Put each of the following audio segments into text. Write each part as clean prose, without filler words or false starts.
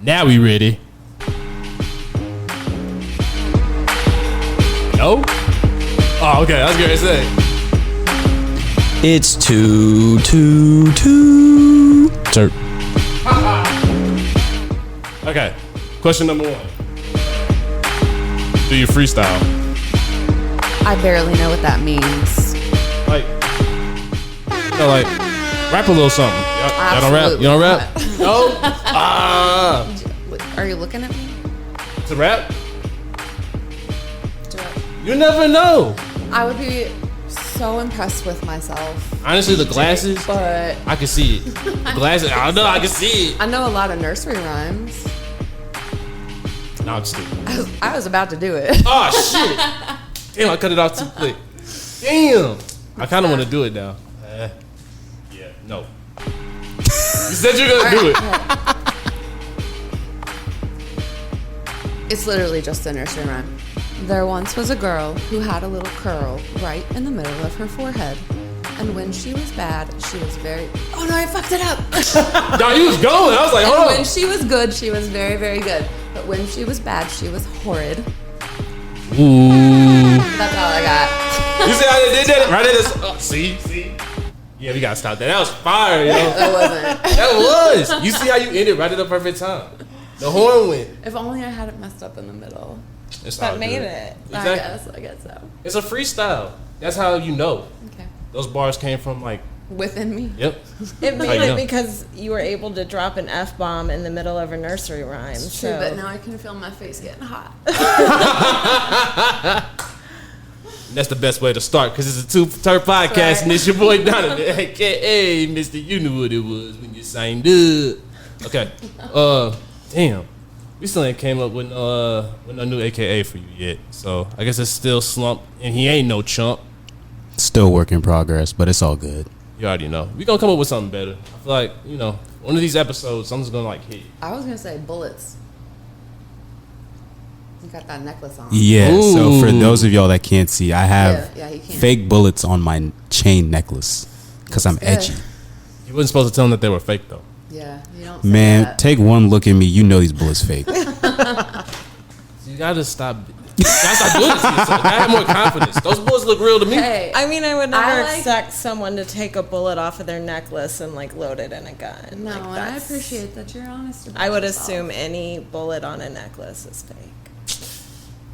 Now we ready. No? Oh, okay. I was going to say. It's 2-2-2. Turp. Okay. Question number 1. Do you freestyle? I barely know what that means. Like, like, rap a little something. Y'all don't rap? You don't rap? No? Are you looking at me? To rap? You never know. I would be so impressed with myself. Honestly, the glasses, but I can see it. The glasses, I know I can see it. I know a lot of nursery rhymes. No, I'm just kidding. I was about to do it. Oh, shit. Damn, I cut it off too quick. Damn. I kind of want to do it now. Yeah, no. You said you're going to do it. It's literally just a nursery rhyme. There once was a girl who had a little curl right in the middle of her forehead. And when she was bad, she was very... Oh no, I fucked it up. No, you was going. I was like, hold on. When she was good, she was very, very good. But when she was bad, she was horrid. Ooh. That's all I got. You see how they did that? Right in this. See? Yeah, we got to stop that. That was fire, yo. That wasn't. That was. You see how you ended right at the perfect time. The horn went. If only I had it messed up in the middle. It's That all made good. it. Exactly. I guess so. It's a freestyle. That's how you know. Okay. Those bars came from like, Within me. yep. It How made you it know? because you were able to drop an F-bomb in the middle of a nursery rhyme. True, So but now I can feel my face getting hot. That's the best way to start because it's a Too T3rpd podcast Right. and it's your boy Donovan, aka Mr. You knew what it was when you signed up. Okay. Damn. We still ain't came up with a new AKA for you yet. So I guess it's still Slump and he ain't no chump. Still work in progress, but it's all good. You already know. We gonna come up with something better. I feel like, one of these episodes, something's gonna like hit. I was gonna say bullets. You got that necklace on. Yeah, so for Ooh. those of y'all that can't see, I have Yeah, you can't. fake bullets on my chain necklace because I'm edgy. You wasn't supposed to tell them that they were fake though. Yeah, you don't. Say Man, that. take one look at me. You know these bullets fake. You gotta stop. You gotta stop doing this to yourself. You gotta have more confidence. Those bullets look real to me. Hey, I mean, I would never I like- expect someone to take a bullet off of their necklace and like load it in a gun. no, Like, and I that's- appreciate that you're honest about I would yourself. assume any bullet on a necklace is fake.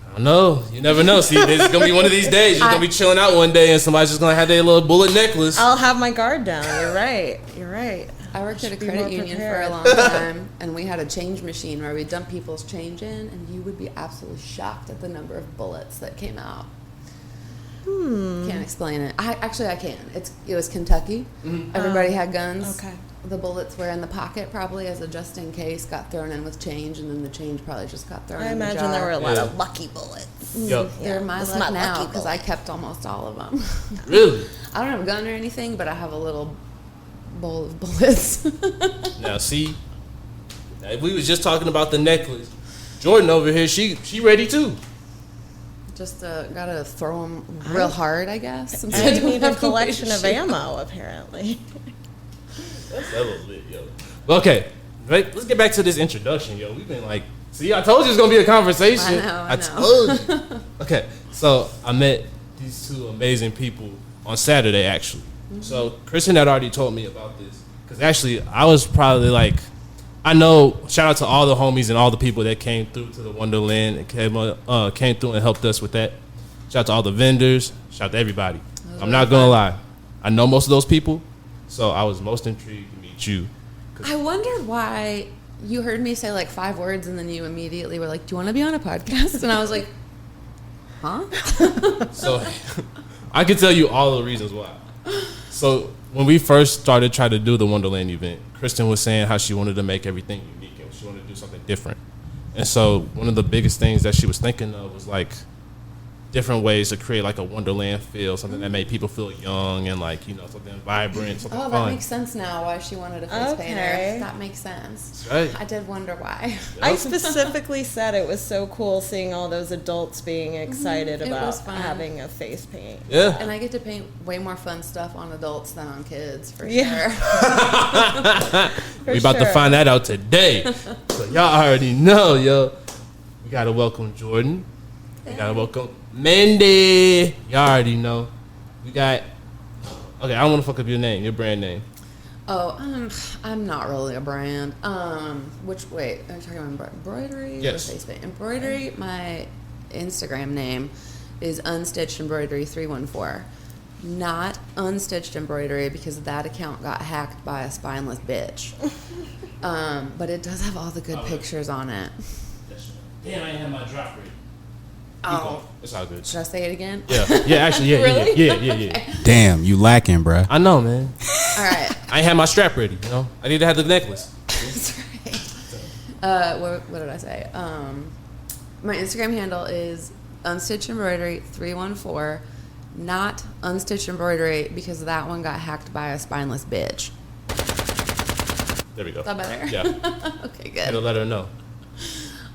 I don't know. You never know. See, there's gonna be one of these days. You're gonna be chilling out one day and somebody's just gonna have their little bullet necklace. I'll have my guard down. You're right. You're right. I worked at a Should be credit more union prepared. for a long time, and we had a change machine where we dump people's change in, and you would be absolutely shocked at the number of bullets that came out. Can't explain it. I can. It was Kentucky. Everybody had guns. Okay. The bullets were in the pocket, probably as a just in case. Got thrown in with change, and then the change probably just got thrown. I in the imagine there were a jar. lot Yeah. of lucky bullets. Yo, They're my That's luck my now lucky because I bullet. kept almost all of them. really? I don't have a gun or anything, but I have a little bowl of bullets. Now, see, if we was just talking about the necklace, Jordan over here, she ready too. Just gotta throw them real hard, I guess. since I don't need a have way collection to of shoot. ammo, apparently. That's hella lit, yo. But okay, right, let's get back to this introduction, yo. We've been like, see, I told you it's gonna be a conversation. I know. told you. Okay, so I met these two amazing people on Saturday, actually. So Kristen had already told me about this because actually I was probably like, I know. Shout out to all the homies and all the people that came through to the Wonderland and came through and helped us with that. Shout out to all the vendors. Shout out to everybody. I'm not gonna lie, I know most of those people, so I was most intrigued to meet you. I wondered why you heard me say like 5 words and then you immediately were like, "Do you want to be on a podcast?" And I was like, "Huh?" So I can tell you all the reasons why. So when we first started trying to do the Wonderland event, Kristen was saying how she wanted to make everything unique and she wanted to do something different. And so one of the biggest things that she was thinking of was like different ways to create like a Wonderland feel, something that made people feel young and like, you know, something vibrant, something Oh, fun. that makes sense now why she wanted a face painter. That makes sense. That's right. I did wonder why. I specifically said it was so cool seeing all those adults being excited It about was fun. having a face paint. Yeah. And I get to paint way more fun stuff on adults than on kids, for Yeah. sure. We about to find that out today. So y'all already know, yo. We gotta welcome Jordan. We gotta welcome Mandi. Y'all already know. We got. Okay, I don't want to fuck up your name, your brand name. Oh, I'm not really a brand. Wait, are you talking about embroidery? Yes. Or face paint? Embroidery, my Instagram name is Unstitched Embroidery 314. Not Unstitched Embroidery because that account got hacked by a spineless bitch. But it does have all the good pictures on it. Damn, I ain't have my drop ready. Oh. It's all good. Should I say it again? Yeah, actually, yeah, Really? yeah. Damn, you lacking, bruh. I know, man. All right. I ain't have my strap ready, you know? I need to have the necklace. That's right. What did I say? My Instagram handle is Unstitched Embroidery 314, not Unstitched Embroidery because that one got hacked by a spineless bitch. There we go. Is that better? Yeah. Okay, Gotta good. let her know.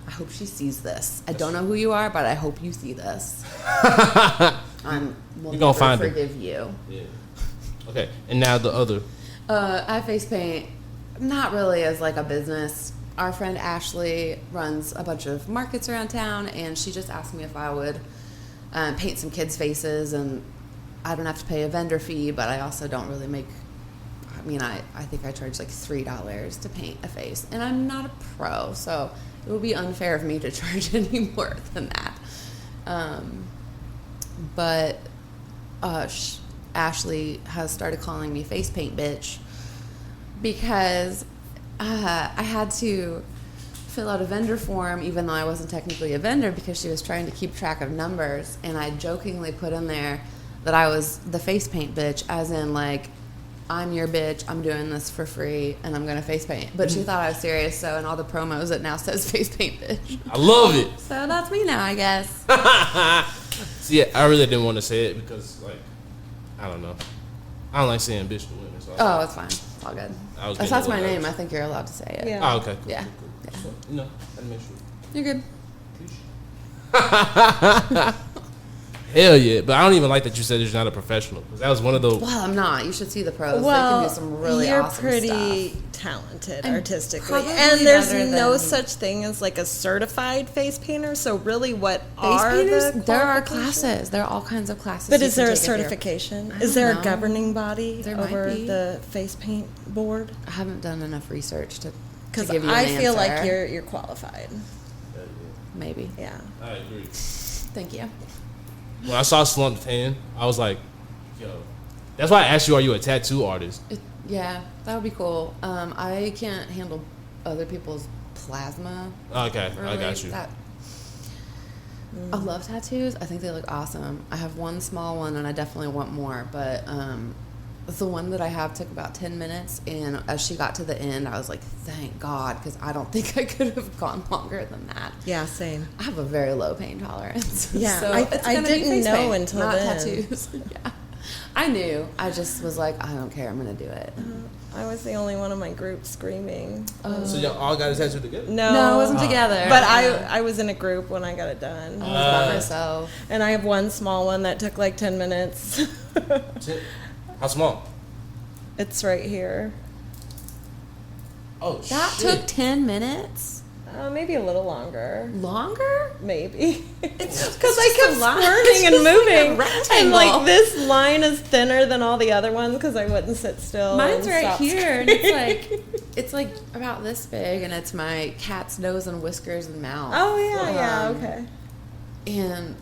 I hope she sees this. I don't know who you are, but I hope you see this. We'll gonna find her. forgive you. Yeah. Okay, and now the other. I face paint, not really as like a business. Our friend Ashley runs a bunch of markets around town, and she just asked me if I would paint some kids' faces, and I don't have to pay a vendor fee, but I also don't really make. I mean, I think I charge like $3 to paint a face, and I'm not a pro, so it would be unfair of me to charge any more than that. But Ashley has started calling me Face Paint Bitch because I had to fill out a vendor form even though I wasn't technically a vendor because she was trying to keep track of numbers, and I jokingly put in there that I was the face paint bitch, as in like, I'm your bitch, I'm doing this for free, and I'm gonna face paint. But she thought I was serious, so in all the promos it now says face paint bitch. I love it. So that's me now, I guess. See, I really didn't want to say it because, like, I don't know. I don't like saying bitch to women. So Oh, it's fine. It's all good. I was If getting that's a my little name, I nervous. think you're allowed to say it. Yeah. Oh, okay. Cool, Yeah. cool. Yeah. So, you know, I make sure. You're good. Hell yeah, but I don't even like that you said that you're not a professional because that was one of the. Well, I'm not. You should see the pros. Well, they can do some really you're awesome pretty stuff. talented I'm artistically, probably and there's better no than- such thing as like a certified face painter. So really, what Face are painters, the there are qualifications? classes. There are all kinds of classes. But you is can there a take if you're- certification? I Is there don't a know. governing body There might over be. the face paint board? I haven't done enough research to Because give you I an feel like answer. you're qualified. Maybe. Yeah. I agree. Thank you. When I saw Slumppp'd tan, I was like, yo. That's why I asked you, are you a tattoo artist? Yeah, that would be cool. I can't handle other people's plasma. Okay, I really. got you. I love tattoos. I think they look awesome. I have one small one, and I definitely want more. But the one that I have took about 10 minutes, and as she got to the end, I was like, thank God, because I don't think I could have gone longer than that. Yeah, same. I have a very low pain tolerance. Yeah, so I it's gonna be didn't face know paint, until not then. tattoos. Yeah, I knew. I just was like, I don't care. I'm gonna do it. I was the only one in my group screaming. So y'all all got a tattoo together? No, it wasn't together. But I was in a group when I got it done. I was by myself. And I have one small one that took like 10 minutes. How small? It's right here. Oh, That shit. took 10 minutes. Maybe a little longer. Longer? Maybe. It's Because I kept a line. squirming and It's just like a moving. rectangle. And like this line is thinner than all the other ones because I wouldn't sit still. Mine's and right stop here, and screaming. it's like about this big, and it's my cat's nose and whiskers and mouth. Oh, yeah, Um, okay. And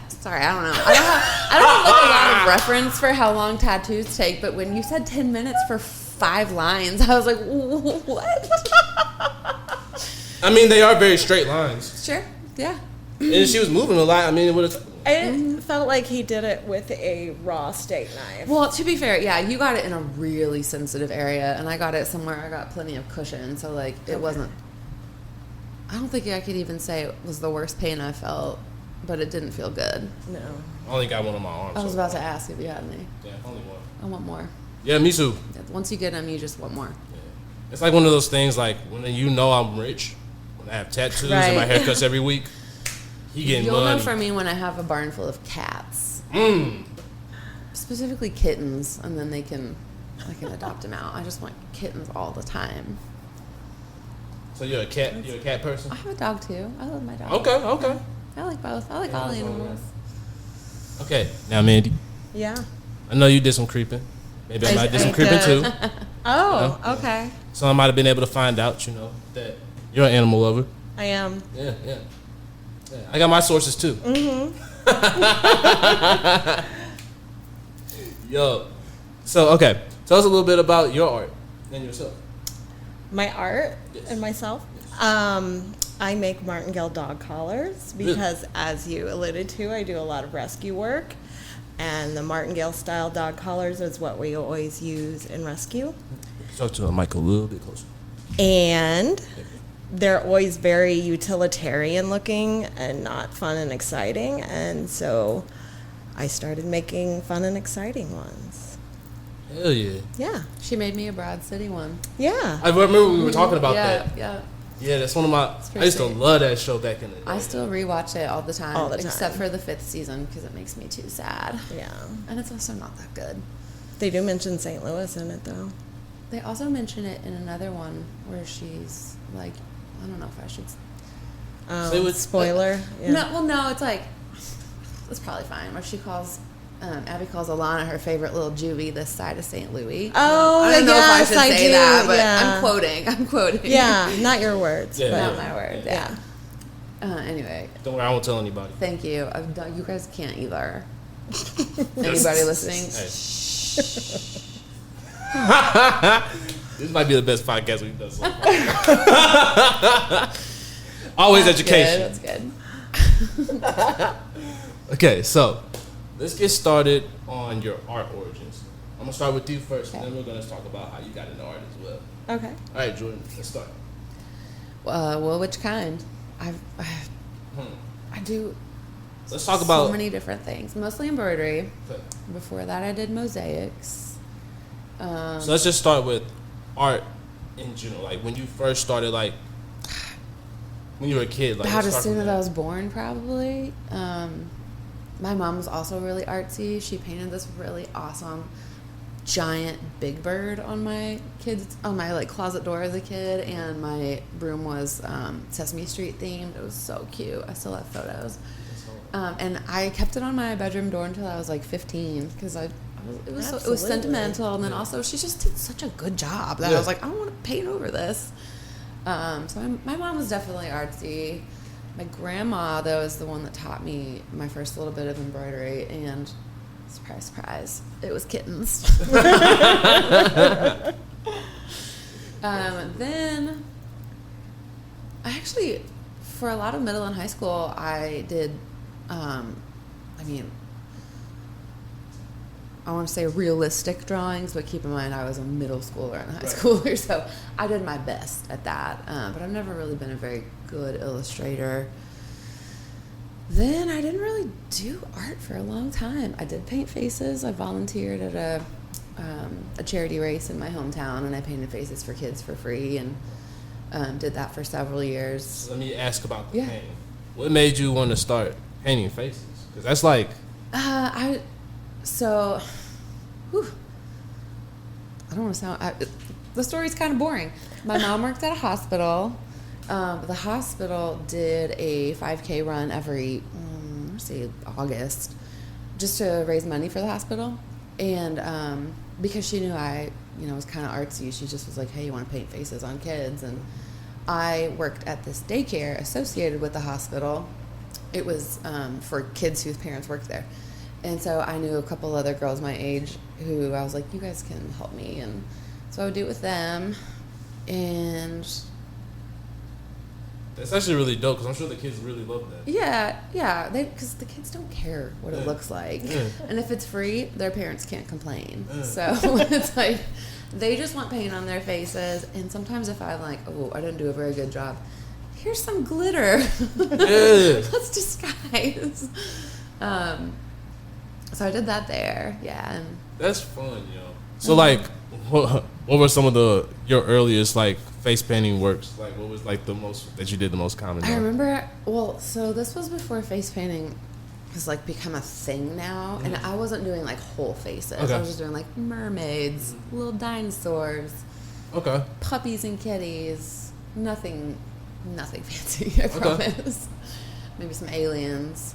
sorry, I don't know. I don't have like a lot of reference for how long tattoos take, but when you said 10 minutes for 5 lines, I was like, what? I mean, they are very straight lines. Sure, yeah. And she was moving a lot. I mean, it would have. It felt like he did it with a raw steak knife. Well, to be fair, yeah, you got it in a really sensitive area, and I got it somewhere I got plenty of cushion, so like it wasn't. I don't think I could even say it was the worst pain I felt, but it didn't feel good. No. I only got one on my arm. I was so about to ask if you had any. Yeah, only one. I want more. Yeah, me too. Once you get them, you just want more. Yeah. It's like one of those things like when you know I'm rich, when I have tattoos and my haircuts every week, he getting You'll money. know for me when I have a barn full of cats. Specifically kittens, and then I can adopt them out. I just want kittens all the time. So you're a cat person? I have a dog too. I love my dog. Okay. I like both. I like all animals. Okay, now Mandi, Yeah. I know you did some creeping. Maybe I might do some creeping too. Oh, okay. So I might have been able to find out, that you're an animal lover. I am. Yeah. I got my sources too. Yo. So, okay. Tell us a little bit about your art and yourself. My art Yes. and myself. I make martingale dog collars Really? because, as you alluded to, I do a lot of rescue work. And the martingale style dog collars is what we always use in rescue. Talk to a mic a little bit closer. And they're always very utilitarian looking and not fun and exciting. And so I started making fun and exciting ones. Hell yeah. Yeah. She made me a Broad City one. Yeah. I remember we were talking about that. Yeah. Yeah, that's one of my. pretty I used to sweet. love that show back in the day. I still rewatch it all the time. All the time. Except for the 5th season because it makes me too sad. Yeah. And it's also not that good. They do mention St. Louis in it, though. They also mention it in another one where she's like, I don't know if I should. Say what- Spoiler. Yeah. No, it's like, it's probably fine. Where she calls, Abby calls Alana her favorite little juvie this side of St. Louis. Oh, I don't know if I yes, should I say do, that, but yeah. I'm quoting. Yeah, not your words. Yeah. But Not my word. Yeah. Anyway, Don't worry, I won't tell anybody. thank you. You guys can't either. Anybody listening? This might be the best podcast we've done so far. Always That's education. Good, that's good. Okay, so let's get started on your art origins. I'm gonna start with you first, and then we're gonna talk about how you got into art as well. Okay. All right, Jordan, let's start. Well, which kind? I do Let's talk about. so many different things. Mostly embroidery. Okay. Before that, I did mosaics. So let's just start with art in general. Like when you first started, like when you were a kid. Like About let's as start soon from as there. I was born, probably. My mom was also really artsy. She painted this really awesome giant big bird on my like closet door as a kid, and my room was Sesame Street themed. It was so cute. I still have photos. And I kept it on my bedroom door until I was like 15 because it was Absolutely. sentimental, and then also she just did such a good job that I was like, I want to paint over this. So my mom was definitely artsy. My grandma, though, is the one that taught me my first little bit of embroidery, and surprise, surprise, it was kittens. Then I actually, for a lot of middle and high school, I did, I want to say realistic drawings, but keep in mind I was a middle schooler and a high schooler, so I did my best at that. But I've never really been a very good illustrator. Then I didn't really do art for a long time. I did paint faces. I volunteered at a charity race in my hometown, and I painted faces for kids for free, and did that for several years. So let me ask about the Yeah. painting. What made you want to start painting faces? Because that's like. I don't want to sound. The story's kind of boring. My mom worked at a hospital. The hospital did a 5K run every, August, just to raise money for the hospital. And because she knew I, was kind of artsy, she just was like, "Hey, you want to paint faces on kids?" And I worked at this daycare associated with the hospital. It was for kids whose parents worked there. And so I knew a couple other girls my age who I was like, you guys can help me. And so I would do it with them. And That's actually really dope because I'm sure the kids really love that. yeah, because the kids don't care what it looks like. Yeah. And if it's free, their parents can't complain. Yeah. So it's like, they just want paint on their faces. And sometimes if I'm like, oh, I didn't do a very good job, here's some glitter. Yeah. Let's disguise. So I did that there. Yeah. And That's fun, yo. So like, what were some of your earliest like face painting works? Like, what was like the most that you did the most common? I remember, well, so this was before face painting has like become a thing now, and I wasn't doing like whole faces. Okay. I was just doing like mermaids, little dinosaurs, Okay. puppies and kitties. Nothing fancy, I promise. Maybe some aliens.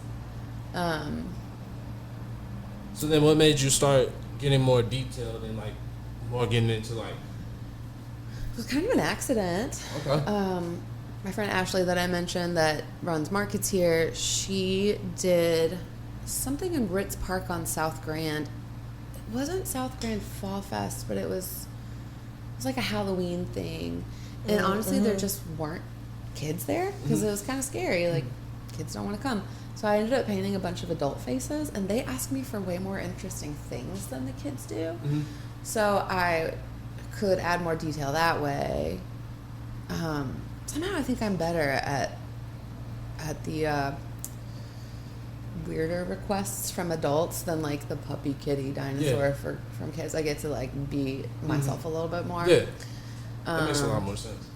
So then, what made you start getting more detailed and like more getting into like? It was kind of an accident. Okay. My friend Ashley that I mentioned that runs markets here, she did something in Ritz Park on South Grand. It wasn't South Grand Fall Fest, but it was like a Halloween thing. And honestly, there just weren't kids there because it was kind of scary. Like, kids don't want to come. So I ended up painting a bunch of adult faces, and they asked me for way more interesting things than the kids do. So I could add more detail that way. Somehow I think I'm better at the weirder requests from adults than like the puppy kitty dinosaur from kids. I get to like be myself a little bit more. Yeah. That makes a lot more sense.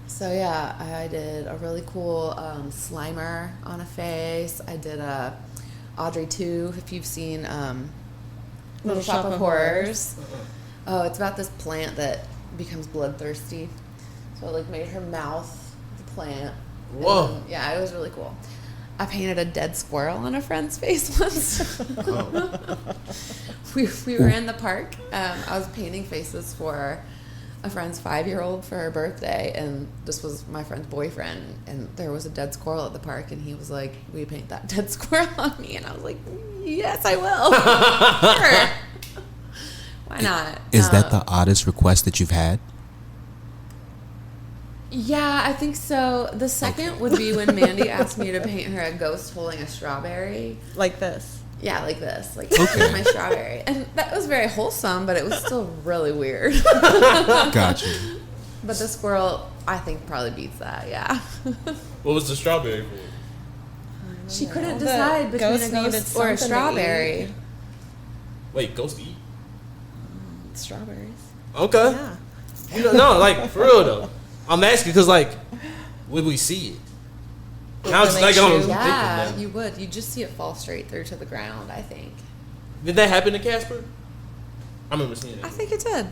So yeah, I did a really cool Slimer on a face. I did a Audrey 2, if you've seen Little Shop of Horrors. Oh, it's about this plant that becomes bloodthirsty. So I like made her mouth the plant. Whoa. Then, yeah, it was really cool. I painted a dead squirrel on a friend's face once. We were in the park. I was painting faces for a friend's 5-year-old for her birthday, and this was my friend's boyfriend, and there was a dead squirrel at the park, and he was like, will you paint that dead squirrel on me? And I was like, yes, I will. Sure. Why not? Is that the oddest request that you've had? Yeah, I think so. The second would be when Mandy asked me to paint her a ghost holding a strawberry. Like this. Yeah, like this. Like, here's my strawberry. And that was very wholesome, but it was still really weird. Gotcha. But the squirrel, I think, probably beats that, yeah. What was the strawberry for? She couldn't decide between ghost a ghost needed or a something to strawberry. Wait, ghost eat? Strawberries. Okay. Yeah. You know, no, like for real though. I'm asking because like, would we see it? Now it's like I'm thinking Yeah, that. you would. You just see it fall straight through to the ground, I think. Did that happen to Casper? I remember seeing it. I think it did.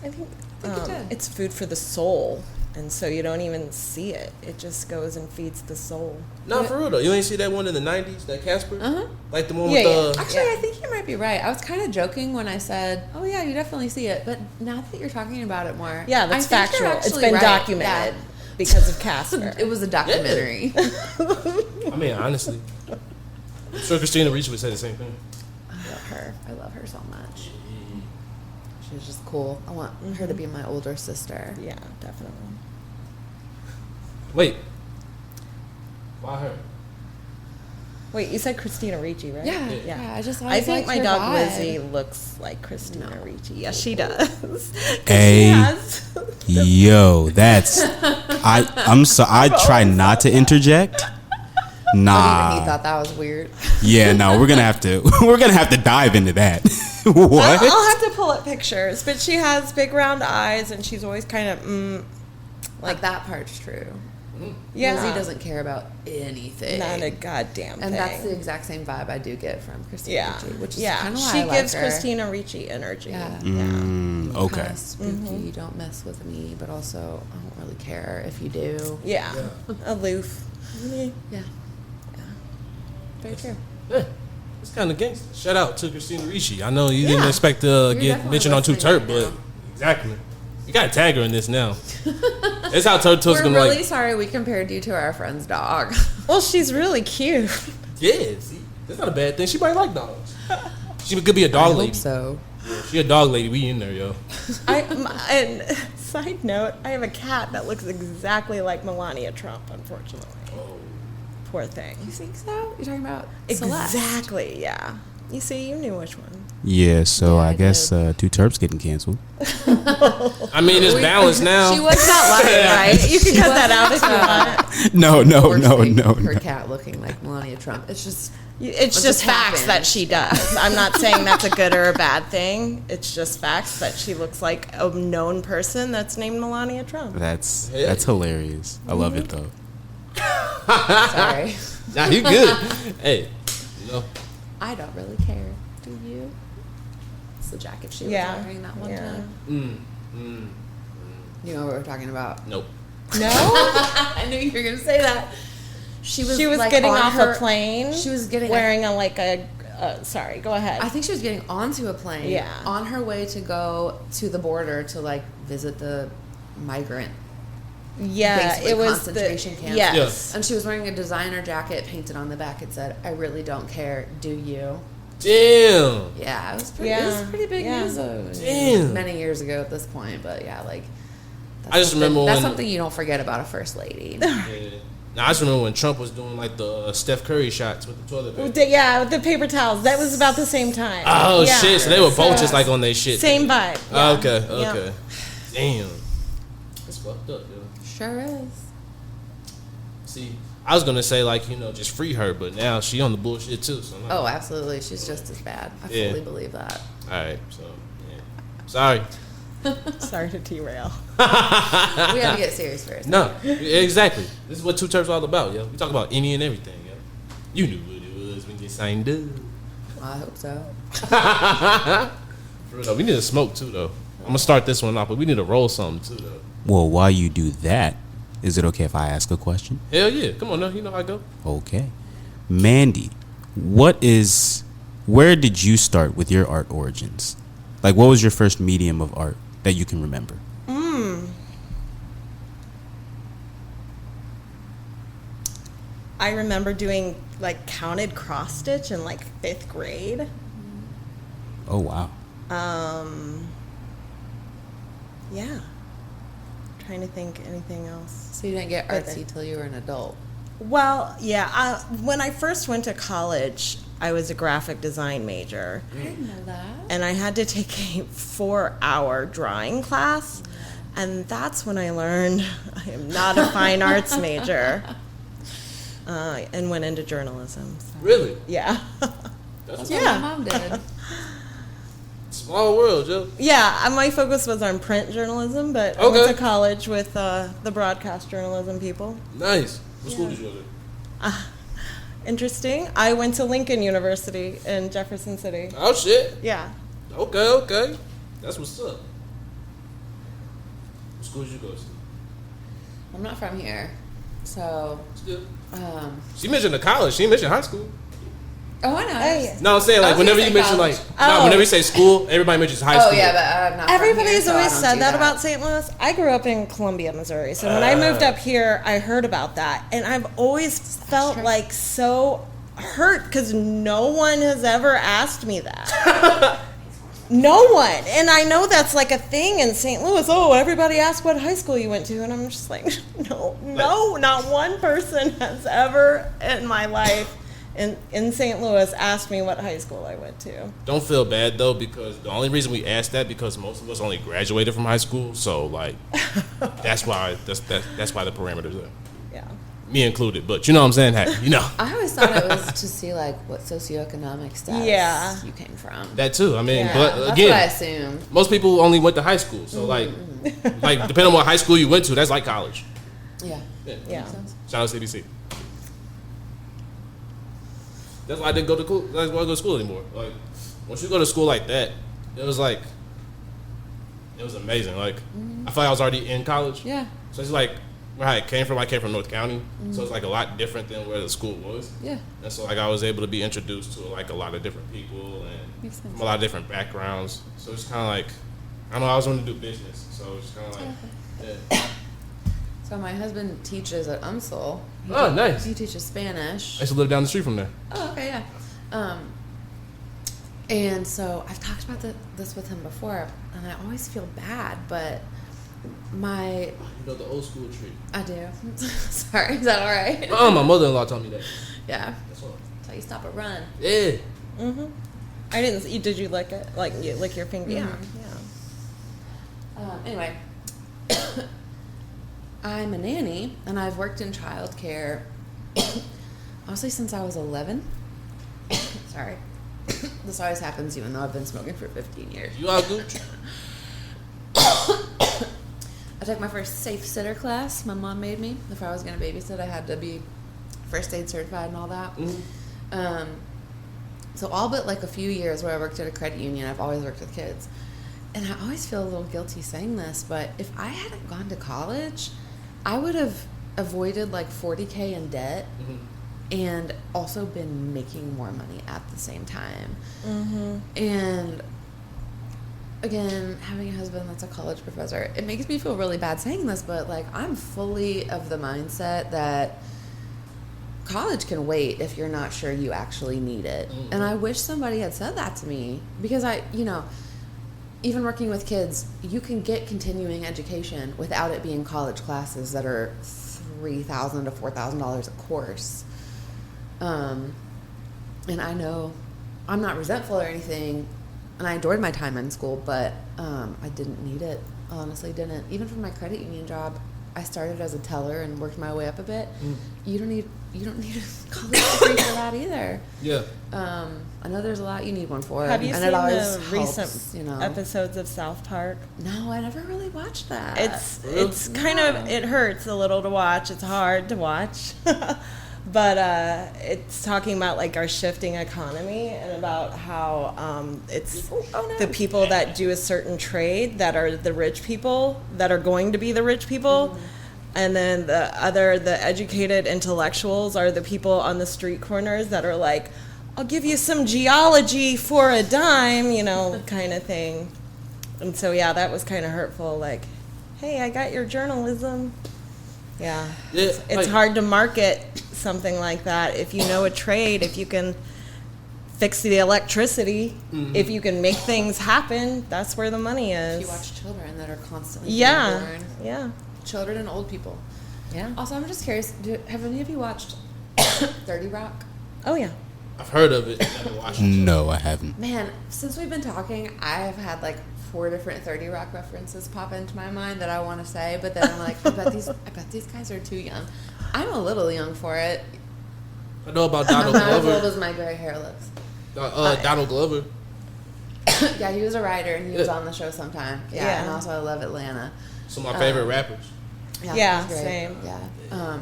I think it did. it's food for the soul, and so you don't even see it. It just goes and feeds the soul. No, for real though. You ain't see that one in the '90s, that Casper? Uh-huh. Like the one Yeah, with the. Actually, I think you might be right. I was kind of joking when I said, "Oh yeah, you definitely see it." But now that you're talking about it more, Yeah, that's I think you're factual. It's actually been right. documented because of Casper. It was a documentary. I mean, honestly, I'm sure Christina Ricci would say the same thing. I love her. I love her so much. She's just cool. I want her to be my older sister. Yeah, definitely. Wait, why her? Wait, you said Christina Ricci, right? Yeah. I just I always think liked my her dog vibe. Lizzie looks like Christina Ricci. Yes, she does. 'Cause Hey. she has Yo, that's I'm so I try not to interject. He Nah. thought that was weird. Yeah, no, we're gonna have to dive into that. What? I'll have to pull up pictures, but she has big round eyes, and she's always kind of Like that part's true. yeah. Lizzie doesn't care about anything. Not a goddamn thing. And that's the exact same vibe I do get from Christina yeah, Ricci, which is yeah. kind of why She I like gives her. Christina Ricci energy. Yeah. Okay. Kinda spooky, don't mess with me, but also I don't really care if you do. Yeah, aloof. Yeah. Very true. Yeah, it's kind of gangster. Shout out to Christina Ricci. I know you didn't expect to get definitely mentioned on Too listening T3rpd, right but now. exactly. You gotta tag her in this now. That's how Turtle's We're gonna really like. sorry we compared you to our friend's dog. Well, she's really cute. Yeah, see, that's not a bad thing. She might like dogs. She could be a dog lady. so. She a dog lady. We in there, yo. And side note, I have a cat that looks exactly like Melania Trump, unfortunately. Poor thing. You think so? You're talking about Celeste. Exactly, yeah. You see, you knew which one. Yeah, so Yeah, I I guess did. Two Terps getting canceled. I mean, it's balanced now. She was not lying, right? You can cut that out if you want. No, forcing no. Her cat looking like Melania Trump. It's just. It's just facts happened. that she does. I'm not saying that's a good or a bad thing. It's just facts that she looks like a known person that's named Melania Trump. That's hilarious. I love it though. Sorry. Nah, you good. Hey, you know. I don't really care. Do you? It's the jacket she was wearing that one time. You know what we're talking about? Nope. No? I knew you were going to say that. She was like getting on off her, a plane. She was getting wearing sorry, go ahead. I think she was getting onto a plane. Yeah. On her way to go to the border to like visit the migrant. Basically it was concentration camp. Yes. And she was wearing a designer jacket painted on the back. It said, "I really don't care. Do you?" Damn. Yeah, it was pretty big news. Damn. Many years ago at this point, but yeah, like. I just remember that's when- something you don't forget about a first lady. Yeah. Now I just remember when Trump was doing like the Steph Curry shots with the toilet paper. With the paper towels. That was about the same time. Oh Yeah. shit! So they were both just like on their shit. Same vibe. Oh, Yeah. okay. Yep. Damn. It's fucked up, yo. Sure is. See, I was gonna say like just free her, but now she on the bullshit too. So I'm like, Oh, absolutely. She's just as bad. I Yeah. fully believe that. all right. So yeah. Sorry. Sorry to derail. We have to get serious first. No, exactly. This is what Two Terps all about, yo. We talk about any and everything, yo. You knew what it was when you signed up. Well, I hope so. For real though, we need to smoke too, though. I'm gonna start this one off, but we need to roll something too, though. Well, while you do that, is it okay if I ask a question? Hell yeah, come on, now you know how I go. Okay. Mandi, where did you start with your art origins? Like, what was your first medium of art that you can remember? I remember doing like counted cross stitch in like 5th grade. Oh, wow. Yeah. Trying to think anything else. So you didn't get artsy till you were an adult. Well, yeah. When I first went to college, I was a graphic design major. I didn't know that. And I had to take a 4-hour drawing class. And that's when I learned I am not a fine arts major. And went into journalism. So. Really? Yeah. That's Yeah. what my mom did. Small world, yo. Yeah, my focus was on print journalism, but I went to college with the broadcast journalism people. Nice. What school did you go to? Interesting. I went to Lincoln University in Jefferson City. Oh shit. Yeah. Okay. That's what's up. What school did you go to? I'm not from here. So, Still. she She mentioned the college. She didn't mention high school. oh, I know. Hey. No, I'm saying like I was whenever gonna you say mention college. like whenever you say school, everybody mentions high Oh, school. yeah, but I'm not from here, Everybody's so I always don't said do that about St. Louis. I grew up in Columbia, Missouri. So when I moved up here, I heard about that. And I've always felt like so hurt because no one has ever asked me that. No one. And I know that's like a thing in St. Louis. Oh, everybody asks what high school you went to. And I'm just like, no, not one person has ever in my life in St. Louis asked me what high school I went to. Don't feel bad though, because the only reason we asked that because most of us only graduated from high school, so like that's why the parameters are. Yeah. Me included, but you know what I'm saying? Hey, you know. I always thought it was to see like what socioeconomic status you came from. That too. I mean, Yeah, but that's again, what I assumed. most people only went to high school, so like depending on what high school you went to, that's like college. Yeah. Yeah. Makes sense. Shout out CDC. That's why I didn't go to school. That's why I go to school anymore. Like once you go to school like that, it was amazing. Like I felt like I was already in college. Yeah. So it's like where I came from. I came from North County, so it's like a lot different than where the school was. Yeah. And so like I was able to be introduced to like a lot of different people and Makes sense. from a lot of different backgrounds. So it's kind of like I don't know. I was wanting to do business, so it's kind of like yeah. So my husband teaches at UMSL. Oh, nice. He teaches Spanish. I used to live down the street from there. Oh, okay, yeah. And so I've talked about this with him before, and I always feel bad, but You know the old school tree. I do. Sorry, is that all right? Oh, my mother-in-law told me that. Yeah. That's what. That's how you stop a run. Yeah. I didn't. Did you lick it? Like you lick your finger? Yeah. Anyway, I'm a nanny, and I've worked in childcare honestly since I was 11. Sorry. This always happens even though I've been smoking for 15 years. You all good? I took my first safe sitter class. My mom made me. If I was going to babysit, I had to be first aid certified and all that. Mm-hmm. So all but like a few years where I worked at a credit union, I've always worked with kids. And I always feel a little guilty saying this, but if I hadn't gone to college, I would have avoided like $40K in debt. Mm-hmm. And also been making more money at the same time. Mm-hmm. And again, having a husband that's a college professor, it makes me feel really bad saying this, but like I'm fully of the mindset that college can wait if you're not sure you actually need it. Mm-hmm. And I wish somebody had said that to me, because even working with kids, you can get continuing education without it being college classes that are $3,000 to $4,000 a course. And I know I'm not resentful or anything, and I enjoyed my time in school, but I didn't need it. I honestly didn't. Even for my credit union job, I started as a teller and worked my way up a bit. Mm. You don't need a college degree for that either. Yeah. I know there's a lot you need one for. Have you and seen it always the helps, recent episodes of South Park? No, I never really watched that. It's kind of, it hurts a little to watch. It's hard to watch. But it's talking about like our shifting economy and about how it's the people that do a certain trade that are the rich people that are going to be the rich people. Mm-hmm. And then the educated intellectuals are the people on the street corners that are like, I'll give you some geology for a dime, kind of thing. And so, yeah, that was kind of hurtful. Like, hey, I got your journalism. Yeah. It's hard to market something like that. If you know a trade, if you can fix the electricity, mm-hmm. if you can make things happen, that's where the money is. If you watch children that are constantly being born. Yeah. Children and old people. Yeah. Also, I'm just curious, have any of you watched 30 Rock? Oh, yeah. I've heard of it. Never watched it. No, I haven't. Man, since we've been talking, I've had like 4 different 30 Rock references pop into my mind that I want to say, but then I'm like, I bet these guys are too young. I'm a little young for it. I know about Donald I'm Glover. not as old as my gray hair looks. Donald Glover. Yeah, he was a writer and he was on the show sometime. Yeah, and also I love Atlanta. Some of my favorite rappers. Yeah, same. Yeah. I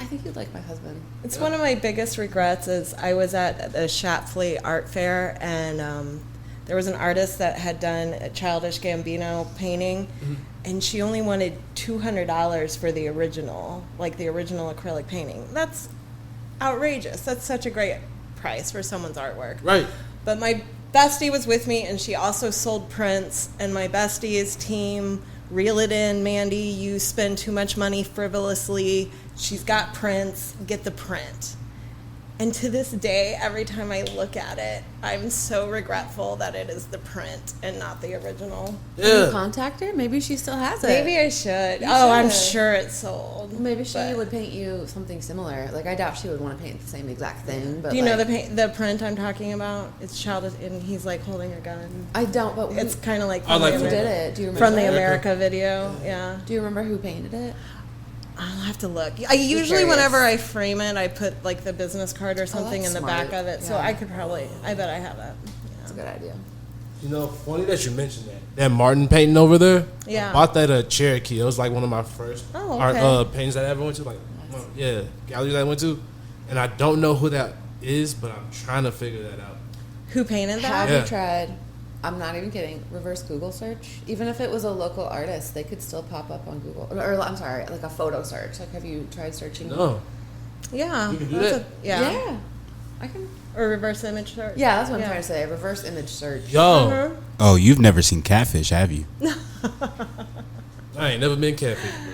think you'd like my husband. It's one of my biggest regrets is I was at the Shapley Art Fair, and there was an artist that had done a Childish Gambino painting, mm-hmm. and she only wanted $200 for the original acrylic painting. That's outrageous. That's such a great price for someone's artwork. Right. But my bestie was with me, and she also sold prints, and my bestie's team, reel it in, Mandy, you spend too much money frivolously. She's got prints, get the print. And to this day, every time I look at it, I'm so regretful that it is the print and not the original. Yeah. Can you contact her? Maybe she still has it. Maybe I should. I'm sure it's sold. Maybe she would paint you something similar. Like, I doubt she would want to paint the same exact thing. But do you know the print I'm talking about? It's childish, and he's like holding a gun. I don't, but it's kind of like who did it? Do you remember from the America video? Yeah. Do you remember who painted it? I'll have to look. I usually, whenever I frame it, I put like the business card or something in the back of it. Yeah. So I could I bet I have that. Yeah. That's a good idea. Funny that you mentioned that. That Martin painting over there. Yeah. I bought that at Cherokee. It was like one of my first art paintings that I ever went to. Like, galleries I went to. And I don't know who that is, but I'm trying to figure that out. Who painted that? Have you tried? I'm not even kidding. Reverse Google search. Even if it was a local artist, they could still pop up on Google. Or I'm sorry, like a photo search. Like, have you tried searching? No. Yeah. You can do that? Yeah. I can. Or reverse image search. Yeah, that's what I'm trying to say. Reverse image search. Yo. Mm-hmm. Oh, you've never seen Catfish, have you? I ain't never been catfish, bro.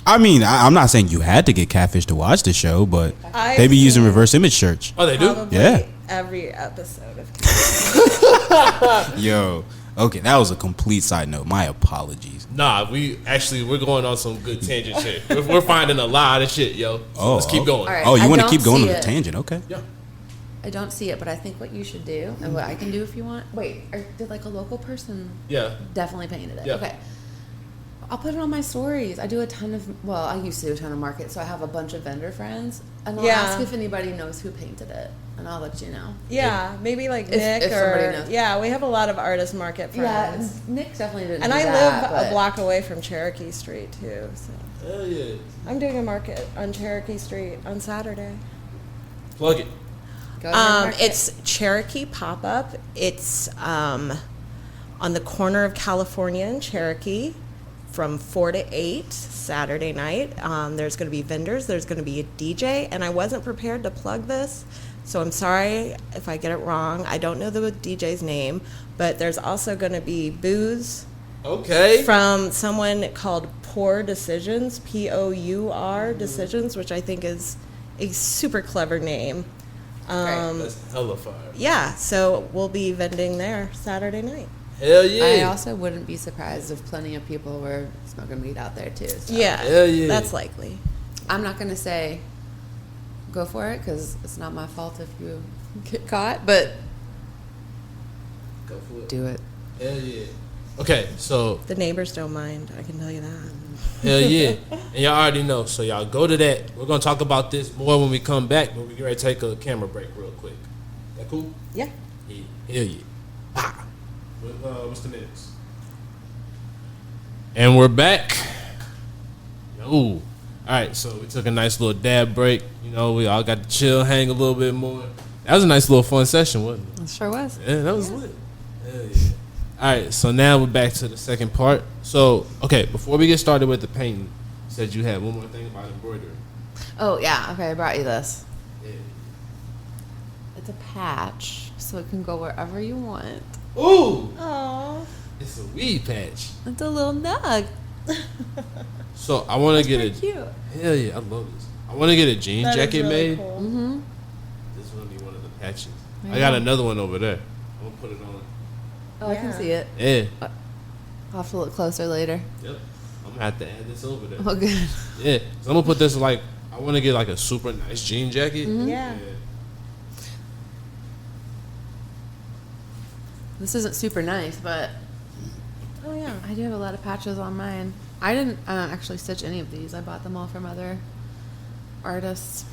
I mean, I'm not saying you had to get Catfish to watch the show, but they be using reverse image search. Oh, they do? Yeah. Every episode of Catfish. Yo. Okay, that was a complete side note. My apologies. Nah, we're going on some good tangent shit. We're finding a lot of shit, yo. So let's keep going. Right, you want to keep going on the tangent? Okay. Yeah. I don't see it, but I think what you should do and what I can do if you want. Wait, did like a local person? Yeah. Definitely painted it. Yeah. Okay. I'll put it on my stories. I do a ton of, well, I used to do a ton of markets, so I have a bunch of vendor friends, and I'll ask if anybody knows who painted it, and I'll let you know. Yeah, maybe like Nick if or somebody knows. Yeah, we have a lot of artist market friends. Yeah, Nick definitely didn't. And do I that, live a block away from Cherokee Street too. So Hell yeah. I'm doing a market on Cherokee Street on Saturday. Plug it. Go to your market. It's Cherokee Pop Up. It's on the corner of California and Cherokee from 4 to 8 Saturday night. There's going to be vendors. There's going to be a DJ. And I wasn't prepared to plug this, so I'm sorry if I get it wrong. I don't know the DJ's name, but there's also going to be booze. Okay. From someone called Pour Decisions, Pour Decisions, which I think is a super clever name. That's hella fire. Yeah, so we'll be vending there Saturday night. Hell yeah. I also wouldn't be surprised if plenty of people were smoking weed out there too. So. Yeah, Hell yeah. that's likely. I'm not gonna say go for it because it's not my fault if you get caught, but Go for it. do it. Hell yeah. Okay, so The neighbors don't mind, I can tell you that. hell yeah. And y'all already know. So y'all go to that. We're gonna talk about this more when we come back, but we get ready to take a camera break real quick. That cool? Yeah. Yeah. Hell yeah. Bah. What's the next? And we're back. Yo. Alright, so we took a nice little dab break. You know, we all got to chill, hang a little bit more. That was a nice little fun session, wasn't it? It sure was. Yeah, that was lit. Hell yeah. Alright, so now we're back to the second part. So, okay, before we get started with the painting, you said you had one more thing about embroidery. Oh yeah, okay, I brought you this. Yeah. It's a patch, so it can go wherever you want. Ooh! Aww. It's a weed patch. It's a little nug. So I want to get a Cute. hell yeah, I love this. I want to get a jean jacket made. Cool. Mm-hmm. This is gonna be one of the patches. There I you got go. another one over there. I'm gonna put it on. Oh, I can Yeah. see it. Yeah. I'll have to look closer later. Yep. I'm gonna have to add this over there. Oh, good. Yeah. So I'm gonna put this like I want to get like a super nice jean jacket. Yeah. This isn't super nice, but Oh yeah. I do have a lot of patches on mine. I didn't actually stitch any of these. I bought them all from other artists.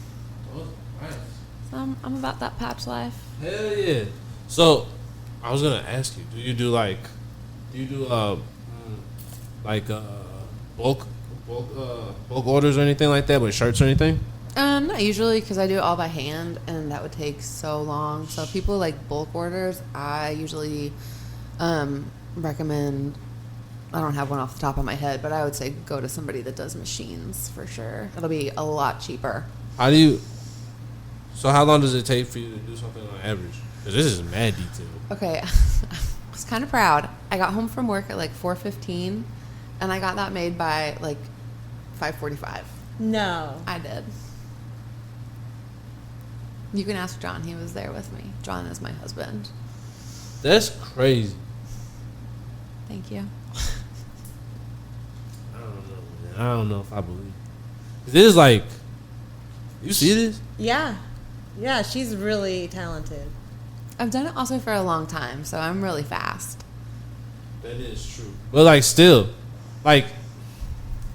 Oh, nice. So I'm about that patch life. Hell yeah. So I was gonna ask you, do you do bulk orders or anything like that with shirts or anything? Not usually because I do it all by hand and that would take so long. So people like bulk orders, I usually recommend. I don't have one off the top of my head, but I would say go to somebody that does machines for sure. It'll be a lot cheaper. So how long does it take for you to do something on average? Because this is mad detailed. Okay, I was kind of proud. I got home from work at like 4:15, and I got that made by like 5:45. No. I did. You can ask John. He was there with me. John is my husband. That's crazy. Thank you. I don't know, man. I don't know if I believe. This is like, you see this? Yeah. Yeah, she's really talented. I've done it also for a long time, so I'm really fast. That is true. But like still, like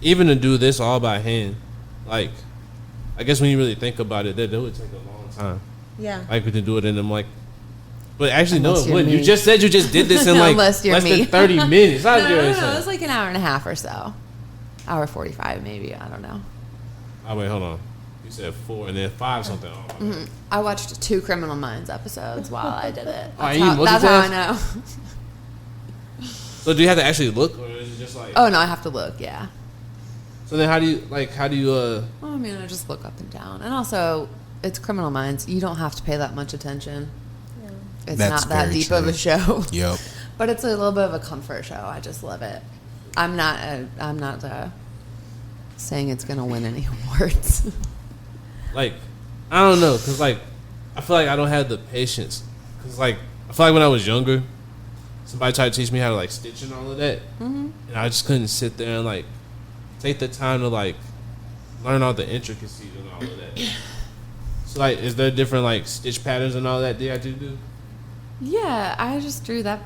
even to do this all by hand, like I guess when you really think about it, that would take a long time. Yeah. Like we can do it in them like. But actually, Unless no, it you're wouldn't. You me. just said you just did this in like Unless you're less me. than 30 minutes. I was No, gonna say. it was like an hour and a half or so. Hour 45 maybe. I don't know. Oh wait, hold on. You said 4 and then 5 something. Oh, my bad. I watched 2 Criminal Minds episodes while I did it. Oh, That's, you that's how I multitask? know. So do you have to actually look, or is it just like? Oh no, I have to look. Yeah. So then how do you Well, I mean, I just look up and down, and also it's Criminal Minds. You don't have to pay that much attention. It's That's not that very deep true. of a show. Yep. But it's a little bit of a comfort show. I just love it. I'm not saying it's gonna win any awards. like I don't know, cause like I feel like I don't have the patience, cause like I feel like when I was younger, somebody tried to teach me how to like stitch and all of that, and I just couldn't sit there and like take the time to like learn all the intricacies and all of that. So like, is there different like stitch patterns and all that you have to do? Yeah, I just drew that.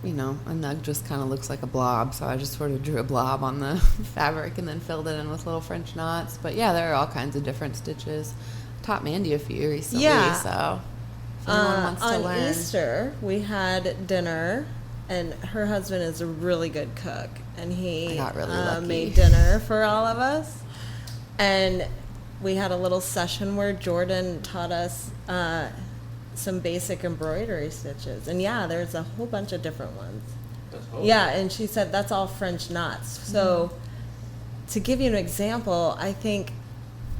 You know, a nug just kind of looks like a blob, so I just sort of drew a blob on the fabric and then filled it in with little French knots. But yeah, there are all kinds of different stitches. Taught Mandy a few recently, so if anyone wants to on learn. Easter, we had dinner, and her husband is a really good cook, and he I got really lucky. made dinner for all of us. And we had a little session where Jordan taught us some basic embroidery stitches. And yeah, there's a whole bunch of different ones. That's cool. Yeah, and she said that's all French knots. So to give you an example, I think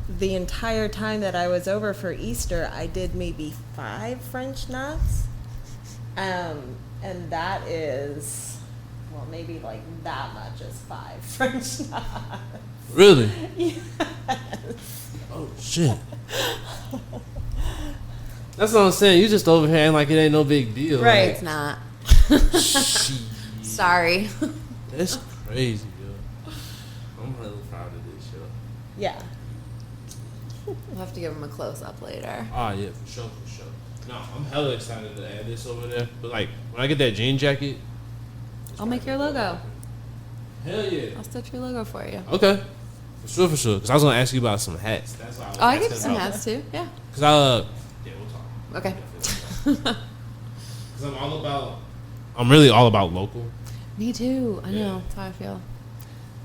the entire time that I was over for Easter, I did maybe 5 French knots. And that is, well, maybe like that much is 5 French knots. Really? Yes. Oh shit. That's what I'm saying. You just over here acting like it ain't no big deal. Right. It's not. Shit. Sorry. That's crazy, yo. I'm really proud of this, yo. Yeah. We'll have to give him a close up later. Ah, yeah, for sure. No, I'm hella excited to add this over there. But like, when I get that jean jacket, I'll make your logo. hell yeah. I'll stitch your logo for you. Okay. For sure. Because I was gonna ask you about some hats. That's why I was Oh, I give asking you some about- hats too. Yeah. Cause yeah, we'll talk. Okay. Cause I'm really all about local. Me too. I know. Yeah. That's how I feel.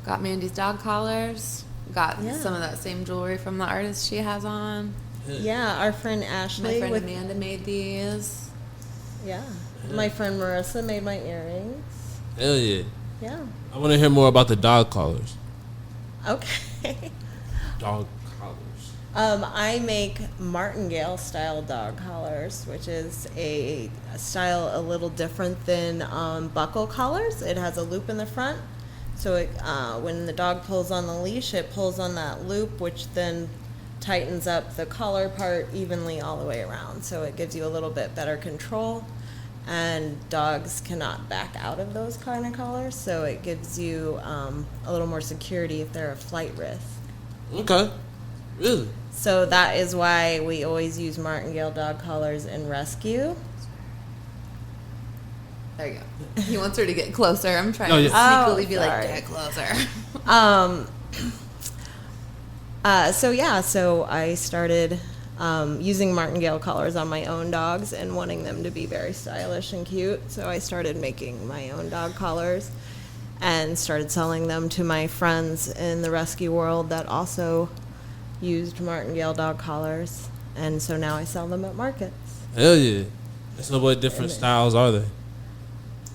Got Mandy's dog collars. Got Yeah. some of that same jewelry from the artist she has on. Yeah, our friend My Ashley friend with Amanda made these. yeah. My friend Marissa made my earrings. Hell yeah. Yeah. I want to hear more about the dog collars. Okay. Dog collars. I make martingale style dog collars, which is a style a little different than buckle collars. It has a loop in the front, so it, when the dog pulls on the leash, it pulls on that loop, which then tightens up the collar part evenly all the way around. So it gives you a little bit better control, and dogs cannot back out of those kind of collars, so it gives you a little more security if they're a flight risk. Okay. Really? So that is why we always use martingale dog collars in rescue. There you go. He wants her to get closer. I'm trying Oh, to yeah. sneakily be like, sorry. get closer. So I started using martingale collars on my own dogs and wanting them to be very stylish and cute. So I started making my own dog collars and started selling them to my friends in the rescue world that also used martingale dog collars. And so now I sell them at markets. Hell yeah. So what different styles are they?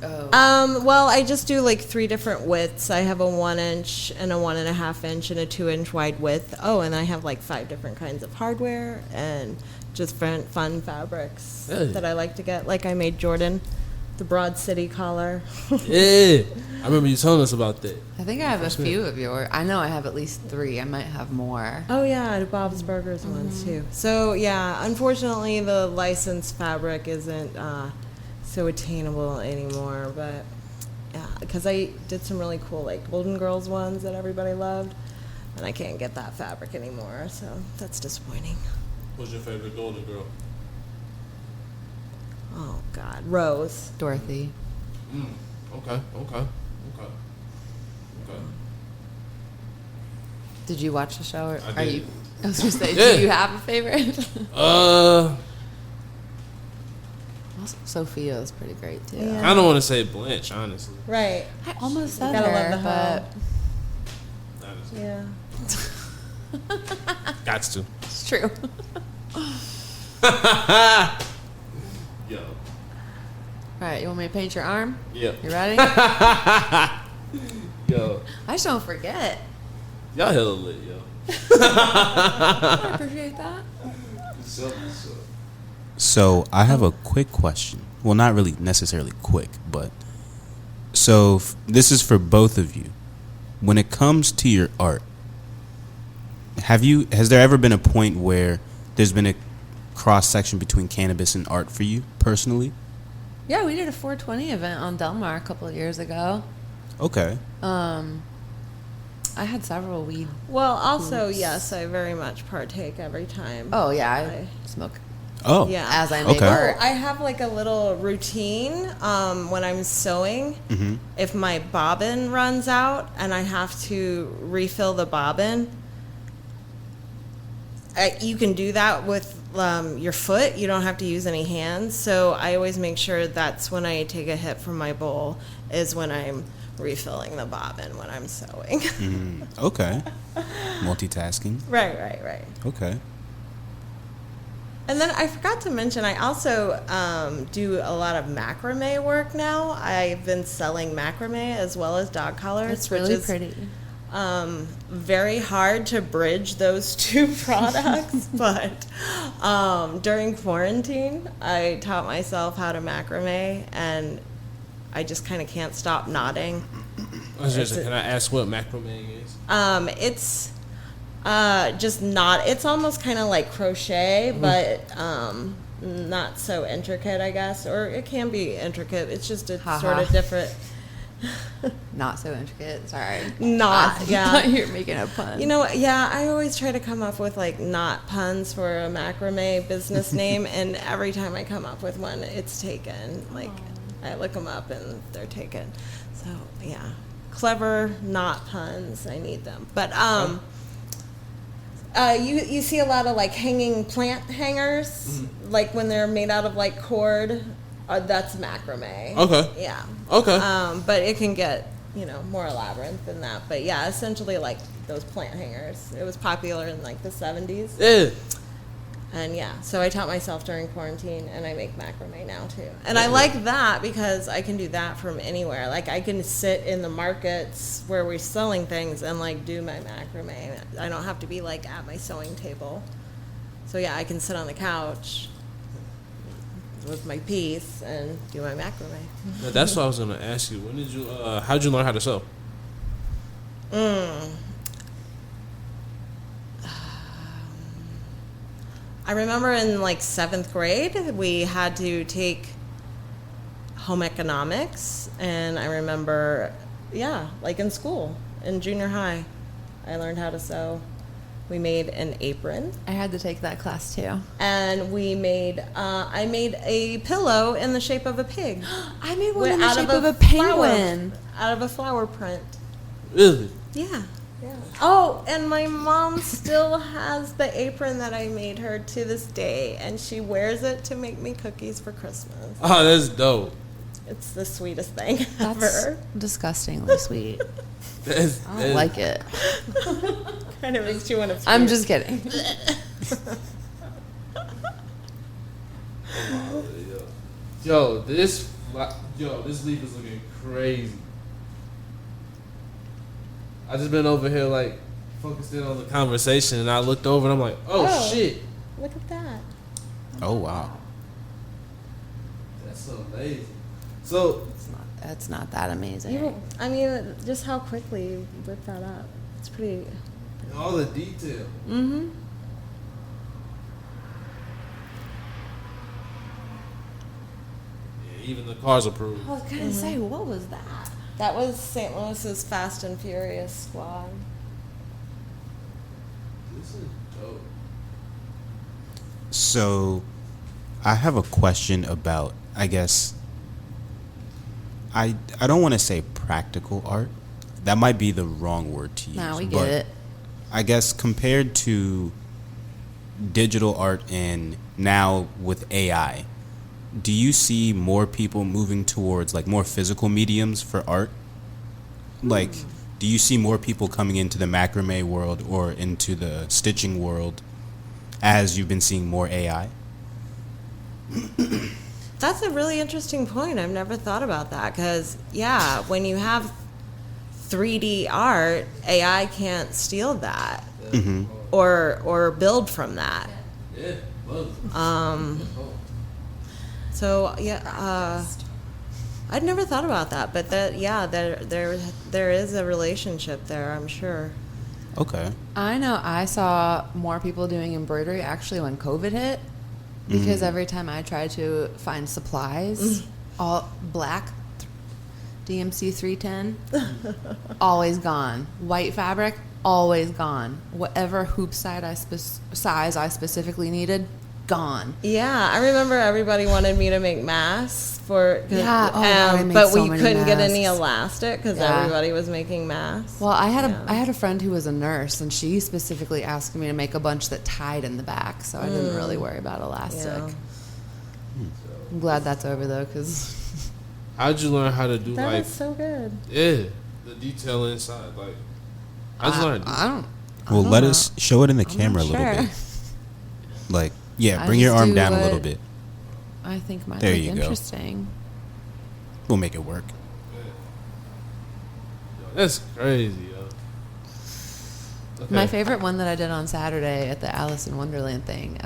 Oh. Well, I just do like 3 different widths. I have a 1 inch and a 1.5 inch and a 2 inch wide width. Oh, and I have like 5 different kinds of hardware and just fun fabrics Hey. that I like to get. Like I made Jordan the Broad City collar. Yeah. I remember you telling us about that. I think I have a few of yours. I know I have at least 3. I might have more. Oh yeah, the Bob's Burgers ones too. So yeah, unfortunately the licensed fabric isn't so attainable anymore, but yeah, because I did some really cool like Golden Girls ones that everybody loved, and I can't get that fabric anymore, so that's disappointing. What's your favorite Golden Girl? Oh God, Rose. Dorothy. Okay. Did you watch the show? Or I are did. you? I was gonna say, Yeah. do you have a favorite? Also, Sophia is pretty great too. Yeah. I kind of want to say Blanche, honestly. Right. I almost said Gotta her, love the but Honestly. Yeah. Gots to. it's true. Yo. All right, you want me to paint your arm? Yeah. You ready? Yo. I just don't forget. Y'all hella lit, yo. I appreciate that. So I have a quick question. Well, not really necessarily quick, but so this is for both of you. When it comes to your art, has there ever been a point where there's been a cross section between cannabis and art for you personally? Yeah, we did a 420 event on Del Mar a couple of years ago. Okay. I had several weed. Well, also, Oops. yes, I very much partake every time. Oh yeah, I smoke Oh, Yeah. as I make Okay. art. I have like a little routine when I'm sewing. Mm-hmm. If my bobbin runs out and I have to refill the bobbin, you can do that with your foot. You don't have to use any hands. So I always make sure that's when I take a hit from my bowl, is when I'm refilling the bobbin when I'm sewing. Okay. Multitasking. Right. Okay. And then I forgot to mention, I also do a lot of macrame work now. I've been selling macrame as well as dog collars. It's really which is, pretty. very hard to bridge those two products, but during quarantine, I taught myself how to macrame, and I just kind of can't stop nodding. Can I ask what macrame is? It's just not. It's almost kind of like crochet, but not so intricate, I guess. Or it can be intricate. It's just a sort of different. Not so intricate. Sorry. Not. I Yeah. thought you were making a pun. You know, yeah, I always try to come up with like not puns for a macrame business name, and every time I come up with one, it's taken. Like, I look them up and they're taken. So, yeah. Clever not puns. I need them. But, you see a lot of like hanging plant hangers, like when they're made out of like cord. That's macrame. Okay. Yeah. Okay. But it can get, more elaborate than that. But yeah, essentially like those plant hangers. It was popular in like the 70s. Yeah. And yeah, so I taught myself during quarantine, and I make macrame now too. And I like that because I can do that from anywhere. Like I can sit in the markets where we're selling things and like do my macrame. I don't have to be like at my sewing table. So yeah, I can sit on the couch with my piece and do my macrame. Now, that's what I was gonna ask you. When did you? How did you learn how to sew? I remember in like 7th grade, we had to take home economics, and I remember, like in school, in junior high, I learned how to sew. We made an apron, I had to take that class too. and we made, I made a pillow in the shape of a pig. I made one in the Out shape of a penguin. Out of a flower print. Really? Yeah. Oh, and my mom still has the apron that I made her to this day, and she wears it to make me cookies for Christmas. Oh, that's dope. It's the sweetest thing That's ever. disgustingly sweet. That's, I don't like it. Kind of makes you want to. I'm just kidding. Yo, this leaf is looking crazy. I just been over here like focused in on the conversation, and I looked over and I'm like, oh shit. Look at that. Oh, wow. That's so amazing. So That's not that amazing. I mean, just how quickly you whip that up. It's pretty. all the detail. Mm-hmm. Yeah, even the cars approved. I was gonna say, what was that? That was St. Louis's Fast and Furious squad. This is dope. So, I have a question about, I guess, I don't want to say practical art. That might be the wrong word to use. Nah, we but get it. I guess compared to digital art and now with AI, do you see more people moving towards like more physical mediums for art? Like, do you see more people coming into the macrame world or into the stitching world as you've been seeing more AI? That's a really interesting point. I've never thought about that because, yeah, when you have 3D art, AI can't steal that Mm-hmm. or build from that. Yeah, love. So yeah, I'd never thought about that, but that there is a relationship there, I'm sure. Okay. I know I saw more people doing embroidery actually when COVID hit, because every time I tried to find supplies, all black DMC 310, always gone. White fabric, always gone. Whatever hoop size I specifically needed, gone. Yeah, I remember everybody wanted me to make masks for, I made but so we many couldn't get any masks. elastic because Yeah. everybody was making masks. Well, I had a friend who was a nurse, and she specifically asked me to make a bunch that tied in the back, so I didn't really worry about elastic. Yeah. I'm glad that's over though, because How'd you learn how to do That like was so good. the detail inside? Like I just learned. I don't. Well, let us show it in the I'm camera a not little sure. bit. Like, yeah, I bring your just arm do down a what- little bit. I think might There be you go. interesting. We'll make it work. Yo, that's crazy, yo. Okay. My favorite one that I did on Saturday at the Alice in Wonderland thing,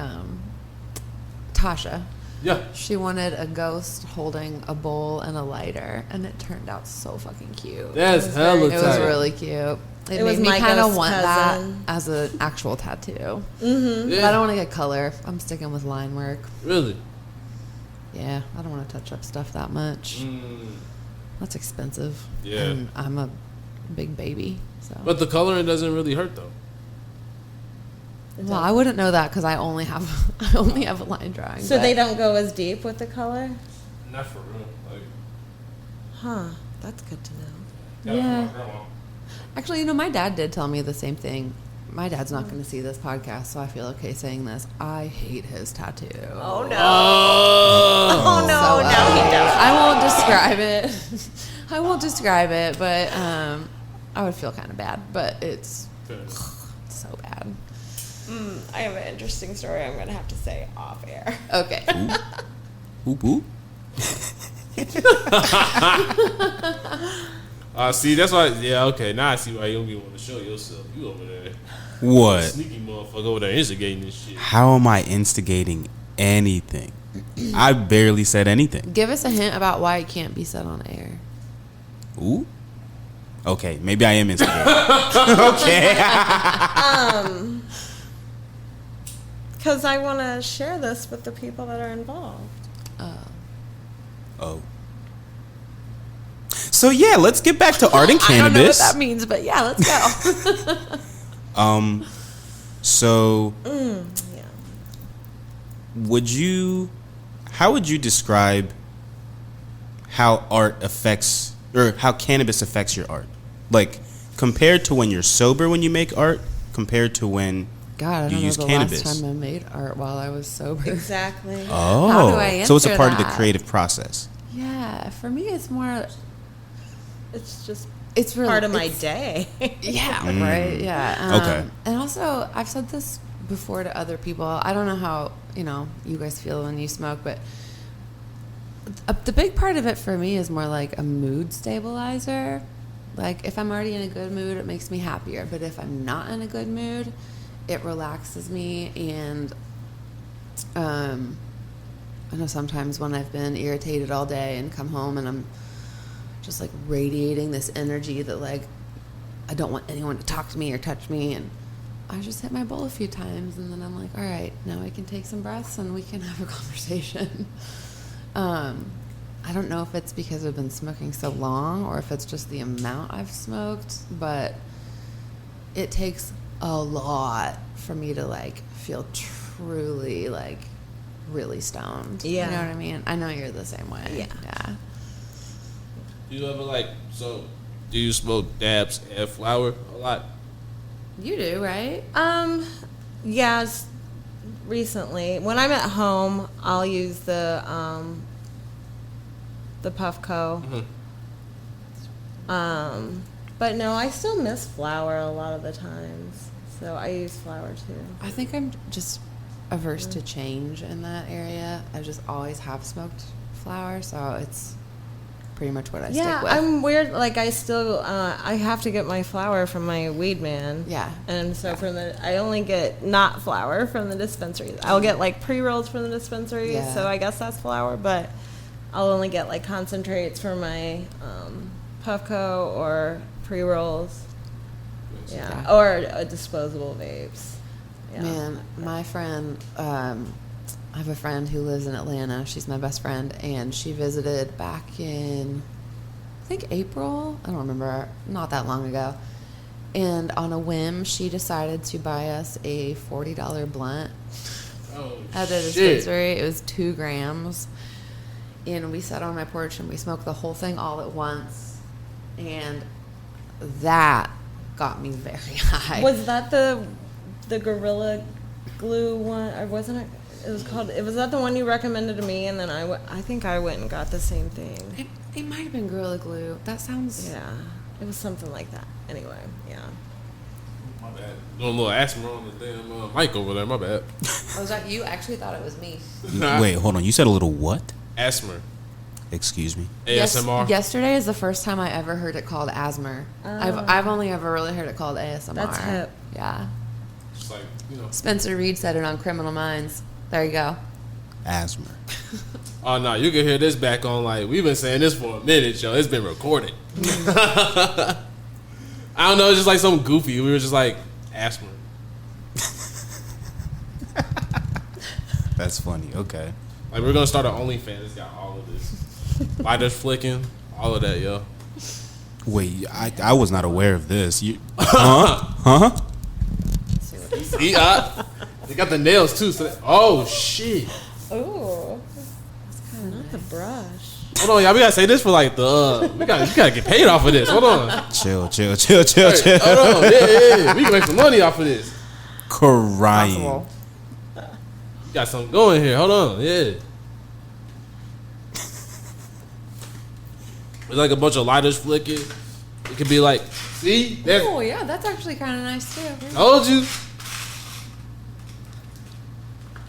Tasha. Yeah. She wanted a ghost holding a bowl and a lighter, and it turned out so fucking cute. That's hella It tight. was really cute. It was made me my kind of ghost want cousin. that as an actual tattoo. Mm-hmm. But I don't want to get color. I'm sticking with line work. Really? Yeah, I don't want to touch up stuff that much. That's expensive. Yeah. And I'm a big baby, so. But the coloring doesn't really hurt though. Well, I wouldn't know that because I only have a line drawing. So but- they don't go as deep with the color? Not for real. Like, Huh. That's good to know. Yeah. Actually, my dad did tell me the same thing. My dad's not going to see this podcast, so I feel okay saying this. I hate his tattoo. Oh, no. Oh. Oh, no. So, Now he does. I won't describe it, but I would feel kind of bad. But it's so bad. I have an interesting story I'm going to have to say off air. Okay. Oop, oop. See, that's why. Yeah, okay. Now I see why you don't be wanting to show yourself. You over there, What? sneaky motherfucker over there instigating this shit. How am I instigating anything? I barely said anything. Give us a hint about why it can't be said on air. Ooh. Okay, maybe I am instigating. Okay. Because I want to share this with the people that are involved. Oh. So yeah, let's get back to art and I don't know what cannabis. that means, but yeah, let's go. So Yeah. how would you describe how art affects, or how cannabis affects your art? Like, compared to when you're sober when you make art, compared to when God, I you don't know use the cannabis. last time I made art while I was sober. Exactly. Oh. How do I So it's a answer part of the that? creative process. Yeah, for me, it's more. It's just It's really part of my it's- day. Yeah, right. Yeah. Okay. And also, I've said this before to other people. I don't know how you guys feel when you smoke, but the big part of it for me is more like a mood stabilizer. Like if I'm already in a good mood, it makes me happier. But if I'm not in a good mood, it relaxes me. And I know sometimes when I've been irritated all day and come home and I'm just like radiating this energy that like I don't want anyone to talk to me or touch me, and I just hit my bowl a few times and then I'm like, all right, now I can take some breaths and we can have a conversation. I don't know if it's because I've been smoking so long or if it's just the amount I've smoked, but it takes a lot for me to like feel truly like really stoned. Yeah. You know what I mean? I know you're the same way. Yeah. Do you ever do you smoke dabs and flower a lot? You do, right? Yes. Recently, when I'm at home, I'll use the Puffco. But no, I still miss flour a lot of the times, so I use flour too. I think I'm just averse to change in that area. I just always have smoked flower, so it's pretty much what I stick with. I'm weird. Like I still, I have to get my flour from my weed man. Yeah. And so I only get not flour from the dispensaries. I'll get like pre-rolls from the dispensaries, Yeah. so I guess that's flour, but I'll only get like concentrates for my Puffco or pre-rolls. Yeah. Or disposable vapes. Yeah. Man, my friend, I have a friend who lives in Atlanta. She's my best friend, and she visited back in think April. I don't remember. Not that long ago. And on a whim, she decided to buy us a $40 blunt at the dispensary. It was 2 grams. And we sat on my porch and we smoked the whole thing all at once. And that got me very high. Was that the Gorilla Glue one? Or wasn't it? It was called. Was that the one you recommended to me? And then I think I went and got the same thing. It might have been Gorilla Glue. That sounds. Yeah, it was something like that. Anyway, yeah. My bad. Doing a little asthma on the damn mic over there. My bad. Was that you? Actually thought it was me. Wait, hold on. You said a little what? Asthma. Excuse me. ASMR. Yesterday is the first time I ever heard it called asthma. I've only ever really heard it called ASMR. That's hip. Yeah. Just like, you know. Spencer Reed said it on Criminal Minds. There you go. Asthma. Oh no, you can hear this back on. Like, we've been saying this for a minute, yo. It's been recorded. I don't know. It's just like something goofy. We were just like asthma. That's funny. Okay. Like, we're gonna start an OnlyFans. It's got all of this. Lighters flicking, all of that, yo. Wait, I was not aware of this. You, huh? See, they got the nails too. So oh shit! Oh, not the brush. Hold on, y'all. We gotta say this for like the. We gotta get paid off of this. Hold on. Chill. Hey, hold on. Yeah. We can make some money off of this. Crying. Possible. We got something going here. Hold on. Yeah. It's like a bunch of lighters flicking. It could be like, see? Oh yeah, that's actually kind of nice too. Told you.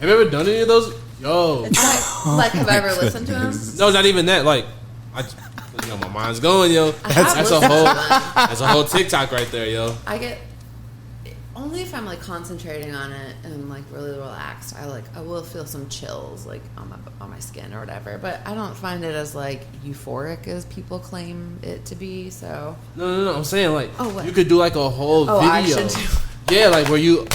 Have you ever done any of those? Yo. Like have I ever listened to them? No, not even that. Like, you know, my mind's going, yo. That's a whole TikTok right there, yo. I get only if I'm like concentrating on it and I'm like really relaxed. I will feel some chills like on my skin or whatever. But I don't find it as like euphoric as people claim it to be. So No. I'm saying like what? you could do like a whole video. I should do. Yeah, like where you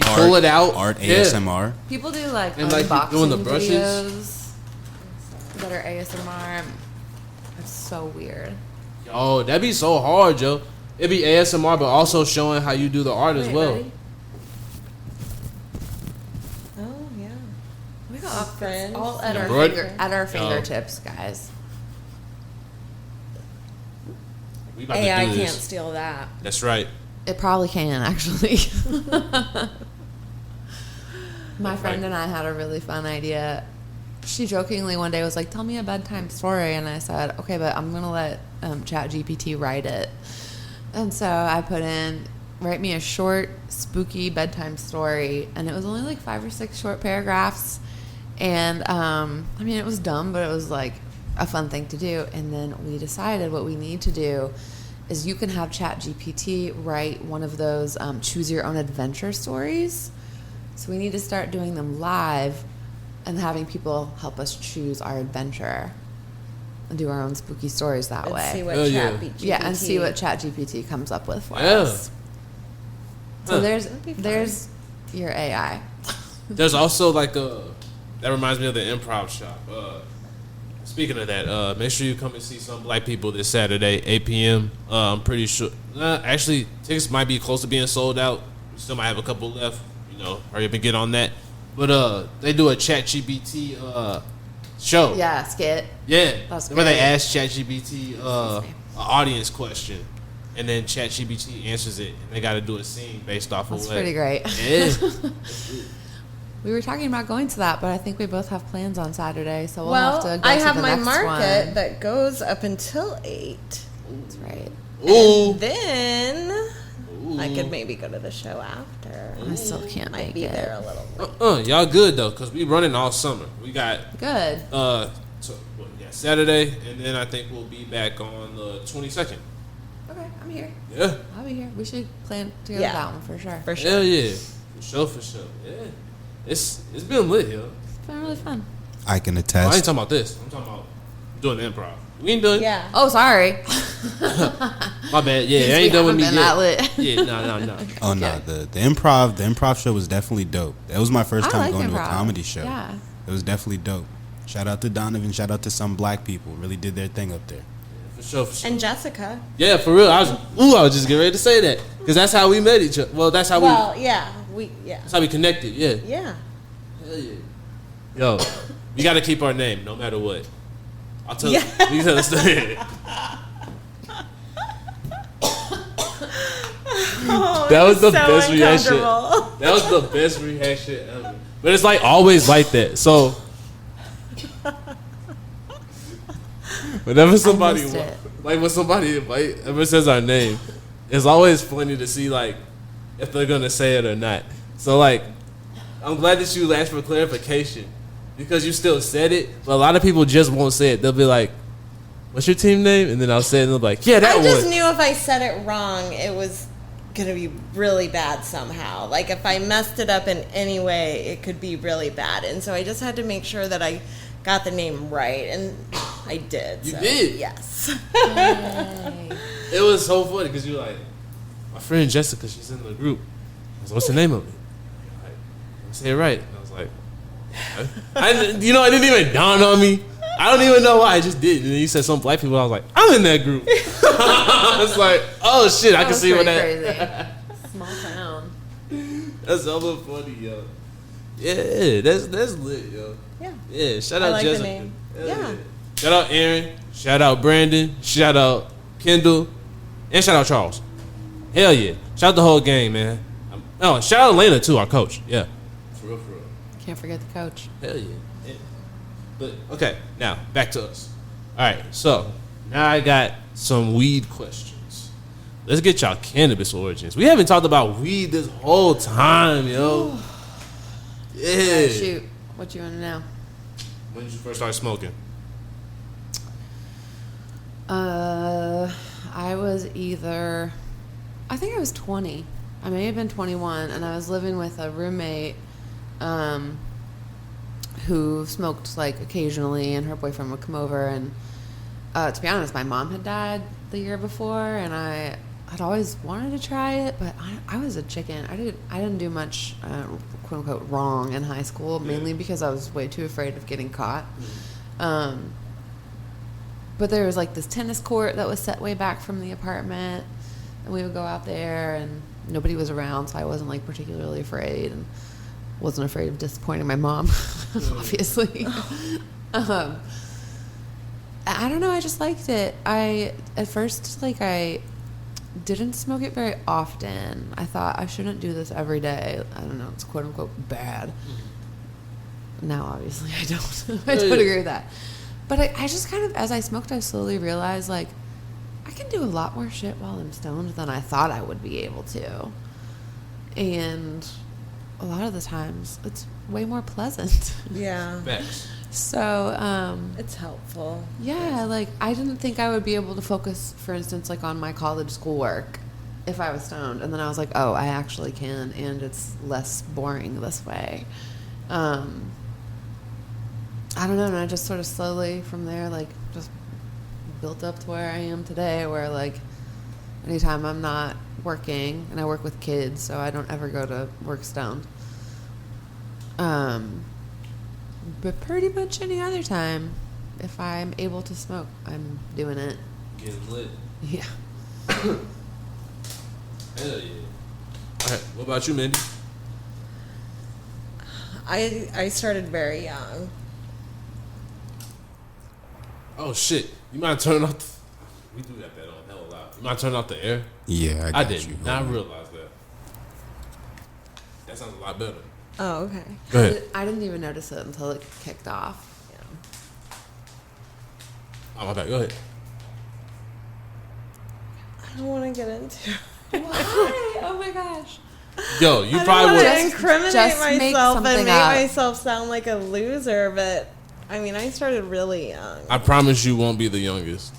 pull it out. Art Yeah. ASMR. People do like And, like, unboxing doing the brushes. videos that are ASMR. It's so weird. Yo, that'd be so hard, yo. It'd be ASMR, but also showing how you do the art as well. Ready? Oh yeah. We got Friends. all at Embroidery? our fingertips, guys. We about AI to do can't this. steal that. That's right. It probably can, actually. My friend and I had a really fun idea. She jokingly one day was like, tell me a bedtime story. And I said, okay, but I'm going to let ChatGPT write it. And so I put in, write me a short, spooky bedtime story. And it was only like 5 or 6 short paragraphs. And, I mean, it was dumb, but it was like a fun thing to do. And then we decided what we need to do is you can have ChatGPT write one of those choose your own adventure stories. So we need to start doing them live and having people help us choose our adventure and do our own spooky stories that Let's way. see what Hell yeah. ChatGPT. And see what ChatGPT comes up with for Yeah. us. So Huh. there's your AI. There's also like that reminds me of the improv shop. Speaking of that, make sure you come and see some black people this Saturday, 8 p.m. I'm pretty sure. Actually, tickets might be close to being sold out. We still might have a couple left. You know, hurry up and get on that. But they do a ChatGPT show. Yeah, skit. Yeah, That's where they great. ask ChatGPT an audience question, and then ChatGPT answers it, and they got to do a scene based off That's of what. pretty great. Yeah. We were talking about going to that, but I think we both have plans on Saturday, so we'll Well, have to go I to have the my next market one. that goes up until 8. That's right. Ooh. Then I could maybe go to the show after. I still can't Might make be it. there a little late. Y'all good though, cause we running all summer. We got Good. Saturday, and then I think we'll be back on the 22nd. Okay, I'm here. Yeah, I'll be here. We should plan to go Yeah. to that one for sure. For sure. hell yeah, for sure. Yeah, it's been lit here. It's been really fun. I can I ain't attest. talking about this. I'm talking about doing the improv. We ain't done. Yeah. Oh, sorry. My bad. Yeah, it ain't We done with haven't me been yet. that lit. Yeah, no. Oh no, the improv show was definitely dope. That was my first I time like going to a improv. comedy show. Yeah. It was definitely dope. Shout out to Donovan. Shout out to some black people. Really did their thing up there. For For sure, for sure. And Jessica. Yeah, for real. I was just getting ready to say that. Because that's how we met each other. Well, that's how yeah. That's how we connected, yeah. Yeah. Hell yeah. Yo, we got to keep our name no matter what. I'll tell you. You tell the story. Oh, That was the so best reaction. uncomfortable. That was the best reaction ever. But it's like always like that. So whenever somebody missed it. like when somebody ever says our name, it's always funny to see like if they're gonna say it or not. So like I'm glad that you asked for clarification because you still said it, but a lot of people just won't say it. They'll be like, "What's your team name?" And then I'll say it, and they'll be like, "Yeah, that one." I just knew if I said it wrong, it was gonna be really bad somehow. Like if I messed it up in any way, it could be really bad. And so I just had to make sure that I got the name right, and I did. You did? Yes. It was so funny because you were like, my friend Jessica, she's in the group. I was like, what's the name of it? Like, I say it right. And I was like, it didn't even dawn on me. I don't even know why. I just did. And then you said some black people. I was like, I'm in that group. It's like, oh shit, I can see what that. Crazy. Small town. That's hella funny, yo. Yeah, that's lit, yo. Yeah. Yeah, shout I out like Jessica. the name. Hell Yeah. Shout out Aaron. Shout out Brandon. Shout out Kendall. And shout out Charles. Hell yeah. Shout out the whole gang, man. Oh, shout out Lena too, our coach. Yeah. For real, for real. Can't forget the coach. Hell yeah. But okay, now back to us. All right, so now I got some weed questions. Let's get y'all cannabis origins. We haven't talked about weed this whole time, yo. Yeah. Shoot. What you want to know? When did you first start smoking? I was I think I was 20. I may have been 21, and I was living with a roommate who smoked like occasionally, and her boyfriend would come over. And to be honest, my mom had died the year before, and I'd always wanted to try it, but I was a chicken. I didn't do much quote unquote wrong in high school, mainly because I was way too afraid of getting caught. But there was like this tennis court that was set way back from the apartment, and we would go out there, and nobody was around, so I wasn't like particularly afraid, and wasn't afraid of disappointing my mom, obviously. I don't know, I just liked it. At first, like, I didn't smoke it very often. I thought I shouldn't do this every day. I don't know, it's quote unquote bad. Now, obviously, I don't. I don't agree with that. But I just kind of, as I smoked, I slowly realized, like, I can do a lot more shit while I'm stoned than I thought I would be able to. And a lot of the times, it's way more pleasant. Yeah. Facts. So, It's helpful. yeah, like, I didn't think I would be able to focus, for instance, like, on my college schoolwork if I was stoned. And then I was like, oh, I actually can, and it's less boring this way. I don't know, and I just sort of slowly from there, like, just built up to where I am today, where, like, anytime I'm not working, and I work with kids, so I don't ever go to work stoned. But pretty much any other time, if I'm able to smoke, I'm doing it. Getting lit. Yeah. Hell yeah. All right, what about you, Mindy? I started very young. Oh shit! You mind turning off? We do that on hell loud. You mind turning off the air? Yeah, I got didn't. you. Now I realized that. That sounds a lot better. Oh, okay. Go ahead. I didn't even notice it until it kicked off. Oh my bad. Go ahead. I don't want to get into it. Why? Oh my gosh. Yo, you I probably don't would. want to incriminate just make myself and something make up. myself sound like a loser, but I mean, I started really young. I promise you won't be the youngest.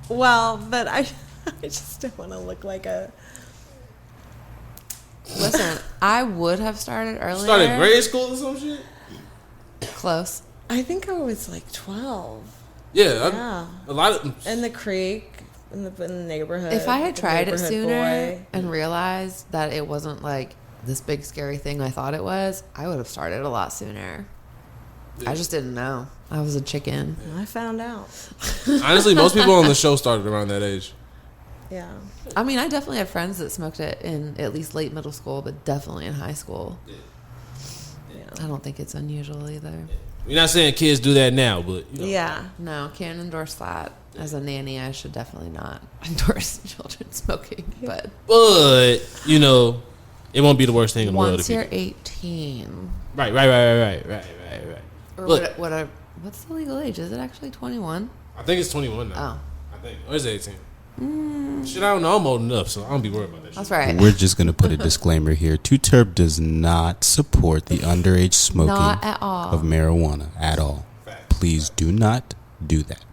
Well, but I just don't want to look like a. Listen, I would have started earlier. Started grade school or some shit. Close. I think I was like 12 Yeah, Yeah. a lot of. in the creek in the neighborhood. If I had the tried it neighborhood sooner boy. and realized that it wasn't like this big scary thing I thought it was, I would have started a lot sooner. I just didn't know. I was a chicken. I found out. Honestly, most people on the show started around that age. Yeah. I mean, I definitely have friends that smoked it in at least late middle school, but definitely in high school. I don't think it's unusual either. We're not saying kids do that now, but you know. Yeah. No, can't endorse that. As a nanny, I should definitely not endorse children smoking. But you know, it won't be the worst thing in the world. once you're 18, Right. or Look. what's the legal age? Is it actually 21? I think it's 21 now. Oh, I think. Or is it 18? Shit, I don't know. I'm old enough, so I don't be worried about that shit. that's right. We're just going to put a disclaimer here. 2T3rpd does not support the underage smoking Not at all. of marijuana at all. Fact. Please do not do that.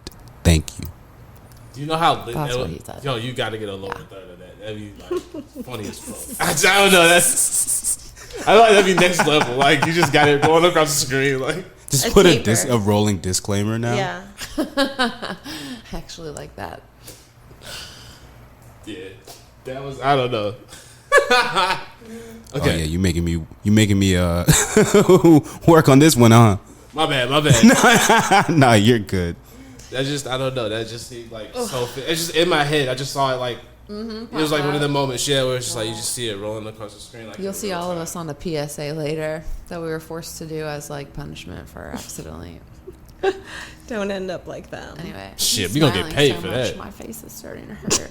Thank you. Do you know how lit That's that what would- he said. Yo, you got to get a lower third of that. That'd be like funny as fuck. I don't know. That's. I feel like that'd be next level. Like you just got it going across the screen. Like Just A put taper. a rolling disclaimer now. Yeah. I actually like that. yeah, that was. I don't know. Oh Okay, yeah, you making me work on this one, huh? my bad. Nah, you're good. That just. I don't know. That just seemed like so. It's just in my head. I just saw it like. It was like one of the moments, yeah, where it's just like you just see it rolling across the screen. Like You'll see all of us on the PSA later that we were forced to do as like punishment for accidentally. Don't end up like them. Anyway, Shit, I'm we gonna get smiling paid so for much, that. My face is starting to hurt.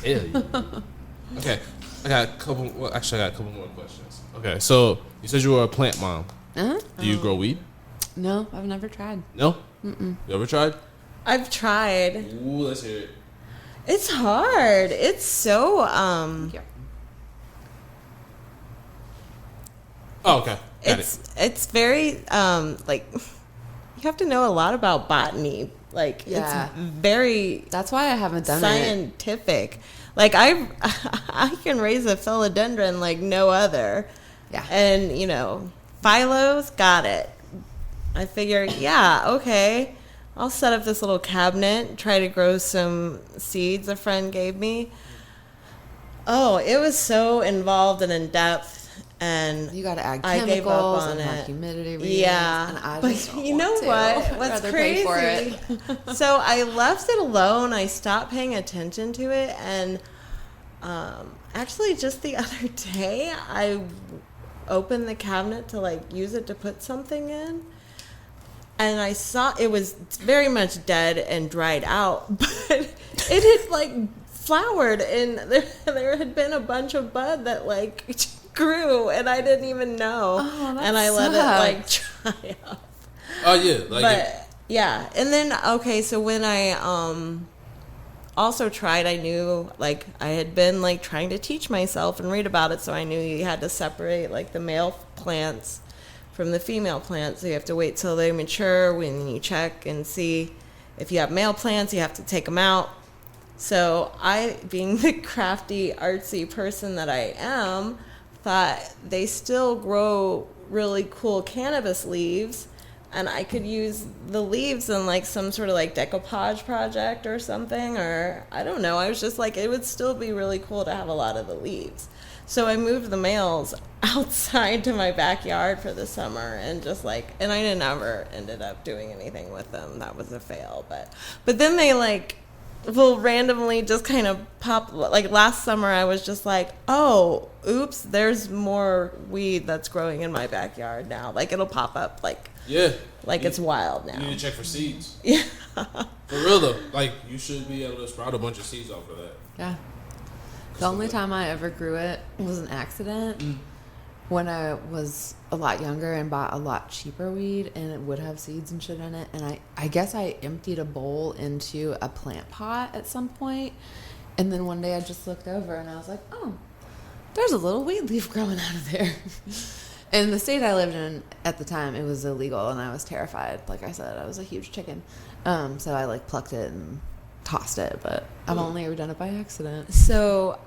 Hell yeah. Okay, I got a couple. Well, actually, I got a couple more questions. Okay, so you said you were a plant mom. Uh-huh. Do you grow weed? No, I've never tried. No. You ever tried? I've tried. Ooh, let's hear it. It's hard. It's so Here. Oh, okay. Got it. it's very like you have to know a lot about botany. Like Yeah. it's very That's why I haven't done it. scientific. Like I can raise a philodendron like no other. Yeah. And you know, phylos, got it. I figured, yeah, okay. I'll set up this little cabinet, try to grow some seeds a friend gave me. Oh, it was so involved and in depth, and You got to add I chemicals gave up on and have it. humidity readings. Yeah, and I but just don't you know want to. what? I'd What's rather crazy? pay for it. So I left it alone. I stopped paying attention to it, and actually, just the other day, I opened the cabinet to like use it to put something in. And I saw it was very much dead and dried out, but it had like flowered, and there had been a bunch of bud that like grew, and I didn't even know. Oh, that and I let it like dry up. Oh yeah, like But yeah, and then okay, so when I also tried, I knew like I had been like trying to teach myself and read about it, so I knew you had to separate like the male plants from the female plants. So you have to wait till they mature. When you check and see if you have male plants, you have to take them out. So I, being the crafty, artsy person that I am, thought they still grow really cool cannabis leaves, and I could use the leaves in like some sort of like decoupage project or something, or I don't know. I was just like, it would still be really cool to have a lot of the leaves. So I moved the males outside to my backyard for the summer, and just like, and I never ended up doing anything with them. That was a fail. But then they like will randomly just kind of pop. Like last summer, I was just like, oh, oops, there's more weed that's growing in my backyard now. Like it'll pop up like it's wild now. You need to check for seeds. Yeah. For real though, like you should be able to sprout a bunch of seeds off of that. Yeah. The only time I ever grew it was an accident when I was a lot younger and bought a lot cheaper weed, and it would have seeds and shit in it. And I guess I emptied a bowl into a plant pot at some point, and then one day I just looked over and I was like, oh, there's a little weed leaf growing out of there. In the state I lived in at the time, it was illegal, and I was terrified. Like I said, I was a huge chicken. So I like plucked it and tossed it, but I've only ever done it by accident. So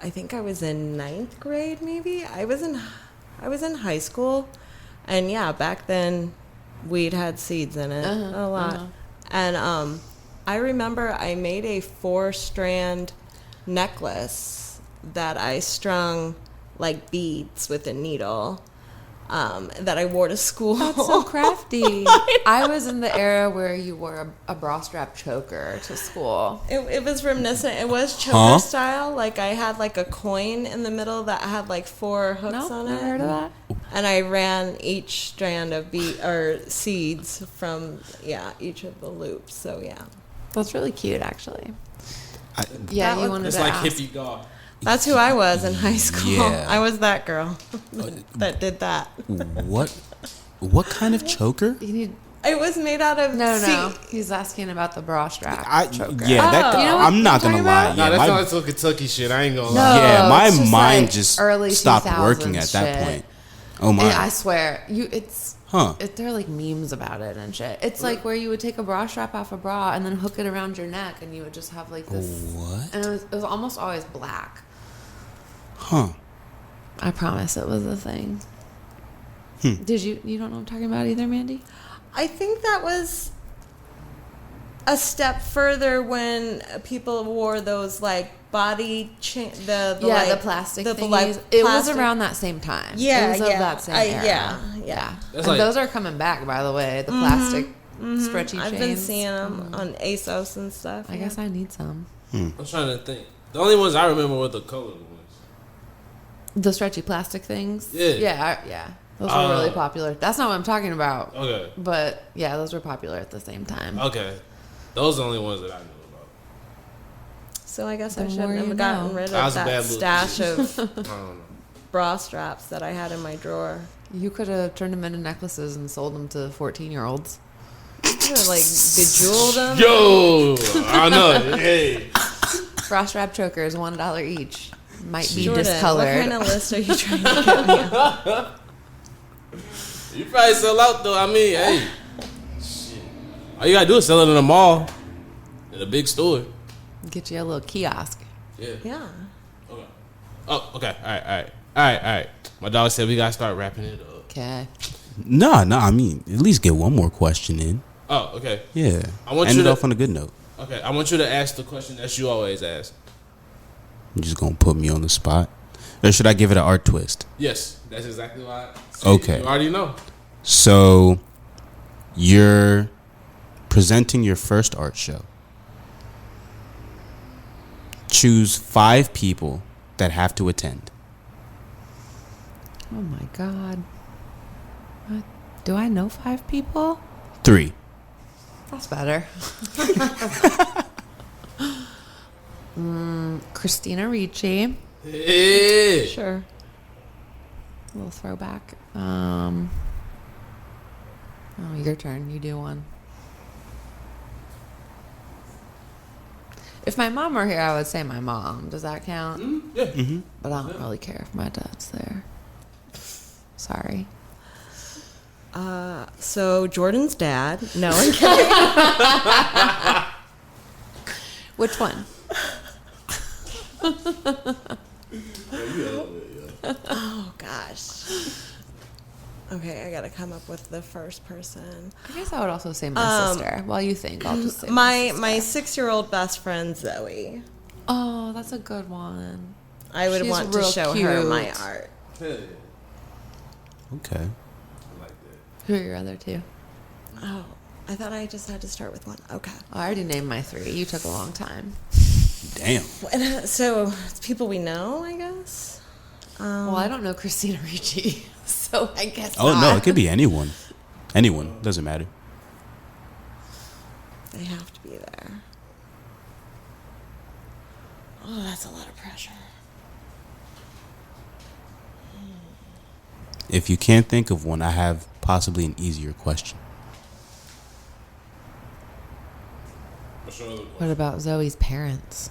I think I was in 9th grade, maybe. I was in high school, and yeah, back then weed had seeds in it a lot. And I remember I made a 4-strand necklace that I strung like beads with a needle. that I wore to school. That's so crafty. I was in the era where you wore a bra strap choker to school. It was reminiscent. It was choker style. Like I had like a coin in the middle that had like 4 hooks on it. Never heard of that. And I ran each strand of seeds from each of the loops. So yeah, That's really cute, actually. you wanted It's to like ask. hippie golf. that's who I was in high school. Yeah. I was that girl that did that. What kind of choker? You need It was made out of no. He's asking about the bra strap choker. Yeah, You know what I'm not I'm gonna talking lie. about? Nah, Yeah, that's my, not some Kentucky shit. I ain't gonna No. lie. yeah, my it's just mind like just early stopped 2000s working at that shit. point. Oh my! And I swear, Huh. there are like memes about it and shit. It's like where you would take a bra strap off a bra and then hook it around your neck, and you would just have like this. What? And it was almost always black. Huh? I promise it was a thing. Did you don't know what I'm talking about either, Mandy? I think that was a step further when people wore those like body the plastic the thingies. like It was plastic- around that same time. Yeah, it was of yeah. that same era. Yeah. That's And like- those are coming back, by the way. The plastic stretchy chains. I've been seeing them on ASOS and stuff. I guess I need some. I'm trying to think. The only ones I remember were the colored ones. The stretchy plastic things. Yeah. Yeah. Those were really popular. That's not what I'm talking about. Okay. But yeah, those were popular at the same time. Okay. Those are the only ones that I knew about. So I guess I The shouldn't more you have gotten know. rid That was of a bad that look. stash of I don't know. bra straps that I had in my drawer. You could have turned them into necklaces and sold them to 14-year-olds. I could have like bejeweled them. Yo, I know. Hey, Bra strap chokers, $1 each. Might be Jordan, discolored. what kind of list are you trying to get me on? you probably sell out though. I mean, hey, shit. All you gotta do is sell it in a mall, in a big store. Get you a little kiosk. Yeah. Yeah. Okay. Oh, okay. All right. My dog said we gotta start wrapping it up. Okay. No. I mean, at least get one more question in. Oh, okay. Yeah. I want End you it to- off on a good note. Okay, I want you to ask the question that you always ask. You're just gonna put me on the spot, or should I give it an art twist? Yes, that's exactly why. Okay. You already know. So, you're presenting your first art show. Choose 5 people that have to attend. Oh my God. What? Do I know 5 people? 3. That's better. Christina Ricci. Hey. Sure. A little throwback. Oh, your turn. You do one. If my mom were here, I would say my mom. Does that count? Yeah. Mm-hmm. But I don't really care if my dad's there. Sorry. So Jordan's dad. No, I'm kidding. Which one? Oh gosh. Okay, I gotta come up with the first person. I guess I would also say my sister. While you think, I'll just say My sister. 6-year-old best friend Zoe. Oh, that's a good one. I would She's want to real show her my cute. art. Hell yeah. Okay. I like that. Who are your other 2? Oh, I thought I just had to start with one. Okay. I already named my 3. You took a long time. Damn. So it's people we know, I guess. Well, I don't know Christina Ricci, so I guess Oh not. no, it could be anyone. Anyone, doesn't matter. They have to be there. Oh, that's a lot of pressure. If you can't think of one, I have possibly an easier question. What about Zoe's parents?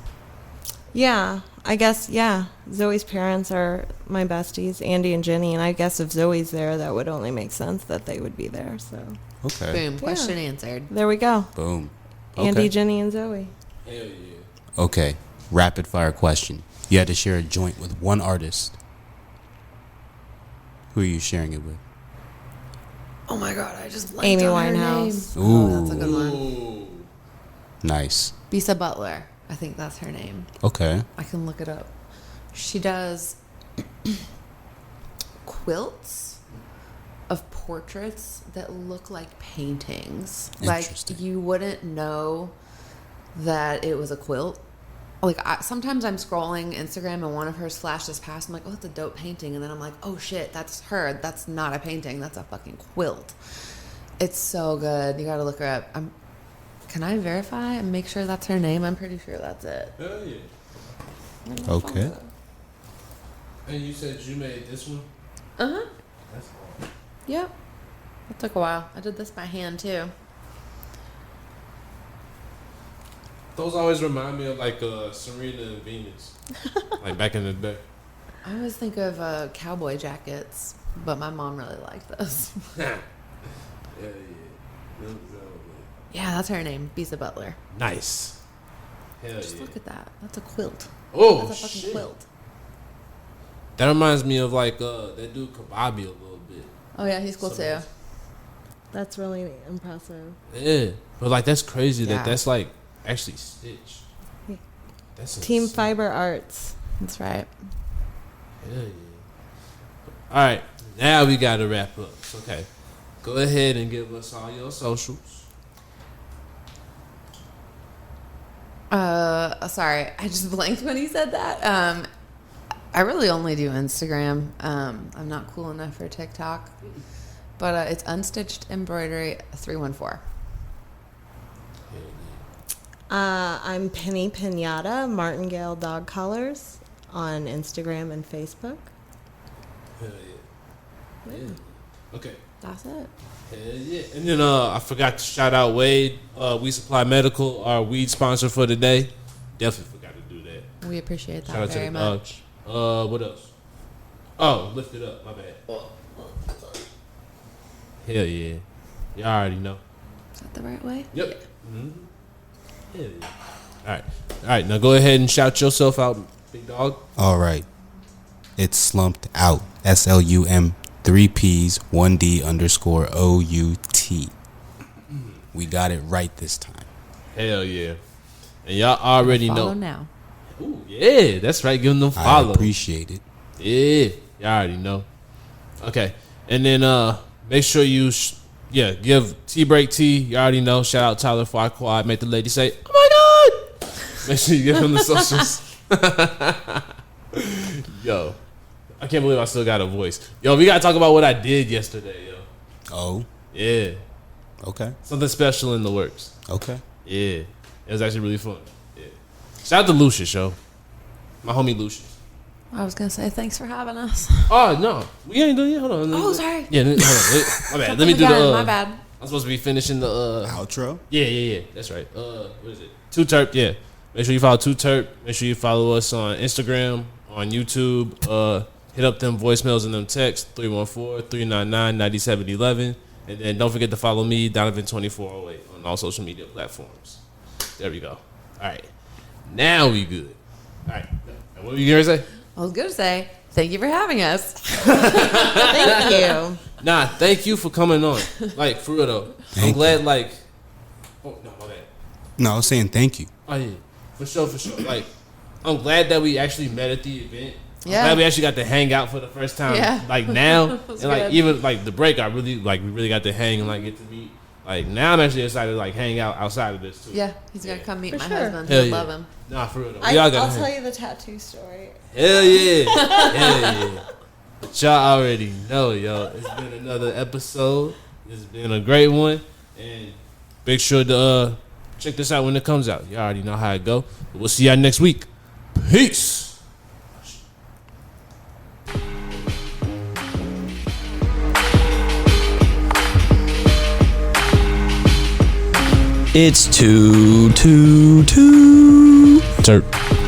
Yeah, I guess, yeah. Zoe's parents are my besties, Andy and Jenny, and I guess if Zoe's there, that would only make sense that they would be there, so. Okay. Boom. Question answered. There we go. Boom. Andy, Okay. Jenny, and Zoe. Hell yeah. Okay. Rapid fire question. You had to share a joint with one artist. Who are you sharing it with? Oh my God, I just Amy blanked on her Winehouse. name. Oh, that's a good one. Ooh. Nice. Bisa Butler. I think that's her name. Okay. I can look it up. She does quilts of portraits that look like paintings. Like Interesting. you wouldn't know that it was a quilt. Like sometimes I'm scrolling Instagram and one of hers flashes past. I'm like, oh, it's a dope painting, and then I'm like, oh shit, that's her. That's not a painting. That's a fucking quilt. It's so good. You gotta look her up. Can I verify and make sure that's her name? I'm pretty sure that's it. Hell yeah. Okay. And you said you made this one? Uh-huh. That's hard. Yep. It took a while. I did this by hand too. Those always remind me of like Serena and Venus. Like back in the day. I always think of cowboy jackets, but my mom really liked those. Yeah. Yeah, that's her name, Bisa Butler. Nice. Hell Just yeah. look at that. That's a quilt. Oh, That's a fucking shit. quilt. That reminds me of like that dude Kababi a little bit. Oh yeah, he's cool too. That's really impressive. Yeah, but like that's crazy Yeah. that's like actually stitched. Yeah. That's Team insane. Fiber Arts. That's right. Hell yeah. All right, now we gotta wrap up. Okay, go ahead and give us all your socials. Sorry, I just blanked when he said that. I really only do Instagram. I'm not cool enough for TikTok, but it's Unstitched Embroidery 314. I'm Penny Piñata, Martingale Dog Collars on Instagram and Facebook. Hell yeah. Yeah. Okay. That's it. Hell yeah. And then I forgot to shout out Wade. We Supply Medical, our weed sponsor for today. Definitely forgot to do that. We appreciate that Shout out to very the dog. much. What else? Oh, lift it up. My bad. Hell yeah. Y'all already know. Is that the right way? Yep. Mm-hmm. Hell yeah. All right. Now go ahead and shout yourself out, big dog. All right. It's slumped out. SLUM 3 P's 1D _ OUT. We got it right this time. Hell yeah. And y'all already Follow know. now. Ooh, yeah, that's right. Give them I follow. appreciate it. Yeah, y'all already know. Okay, and then make sure you give Tea Break Tea. You already know. Shout out Tyler Farquaad. Make the lady say, "Oh my god!" Make sure you give him the socials. Yo, I can't believe I still got a voice. Yo, we gotta talk about what I did yesterday. Yo, Oh, yeah, okay. something special in the works. Okay. Yeah, it was actually really fun. Yeah, shout out to Lucius, yo, my homie Lucius. I was gonna say thanks for having us. Oh no, we ain't done yet. Hold on. Oh, sorry. Yeah, hold on. My bad. Let me do Again, the. my bad. I'm supposed to be finishing the. Outro. Yeah. That's right. What is it? 2T3rp. Yeah. Make sure you follow 2T3rp. Make sure you follow us on Instagram, on YouTube. Hit up them voicemails and them texts 314-399-9711, and then don't forget to follow me, Donovan2408, on all social media platforms. There we go. All right. Now we good. All right. What were you gonna say? I was gonna say thank you for having us. Thank you. Nah, thank you for coming on. Like, for real though. I'm Thank glad, like. Oh, no, my bad. No, I was saying thank you. Oh, yeah. For sure. Like, I'm glad that we actually met at the event. I'm Yeah. glad we actually got to hang out for the first time. Yeah. Like, now. And, was like, good. even, like, the break, we really got to hang and, like, get to meet. Like, now I'm actually excited to, like, hang out outside of this, too. Yeah, he's gonna come meet For my sure. husband. Hell He'll yeah. love him. Nah, for real though. I'll gotta tell hang. you the tattoo story. Hell yeah. Hell yeah. But y'all already know, yo. It's been another episode. It's been a great one. And make sure to check this out when it comes out. Y'all already know how it go. But we'll see y'all next week. Peace. It's 2 2 2 Terp.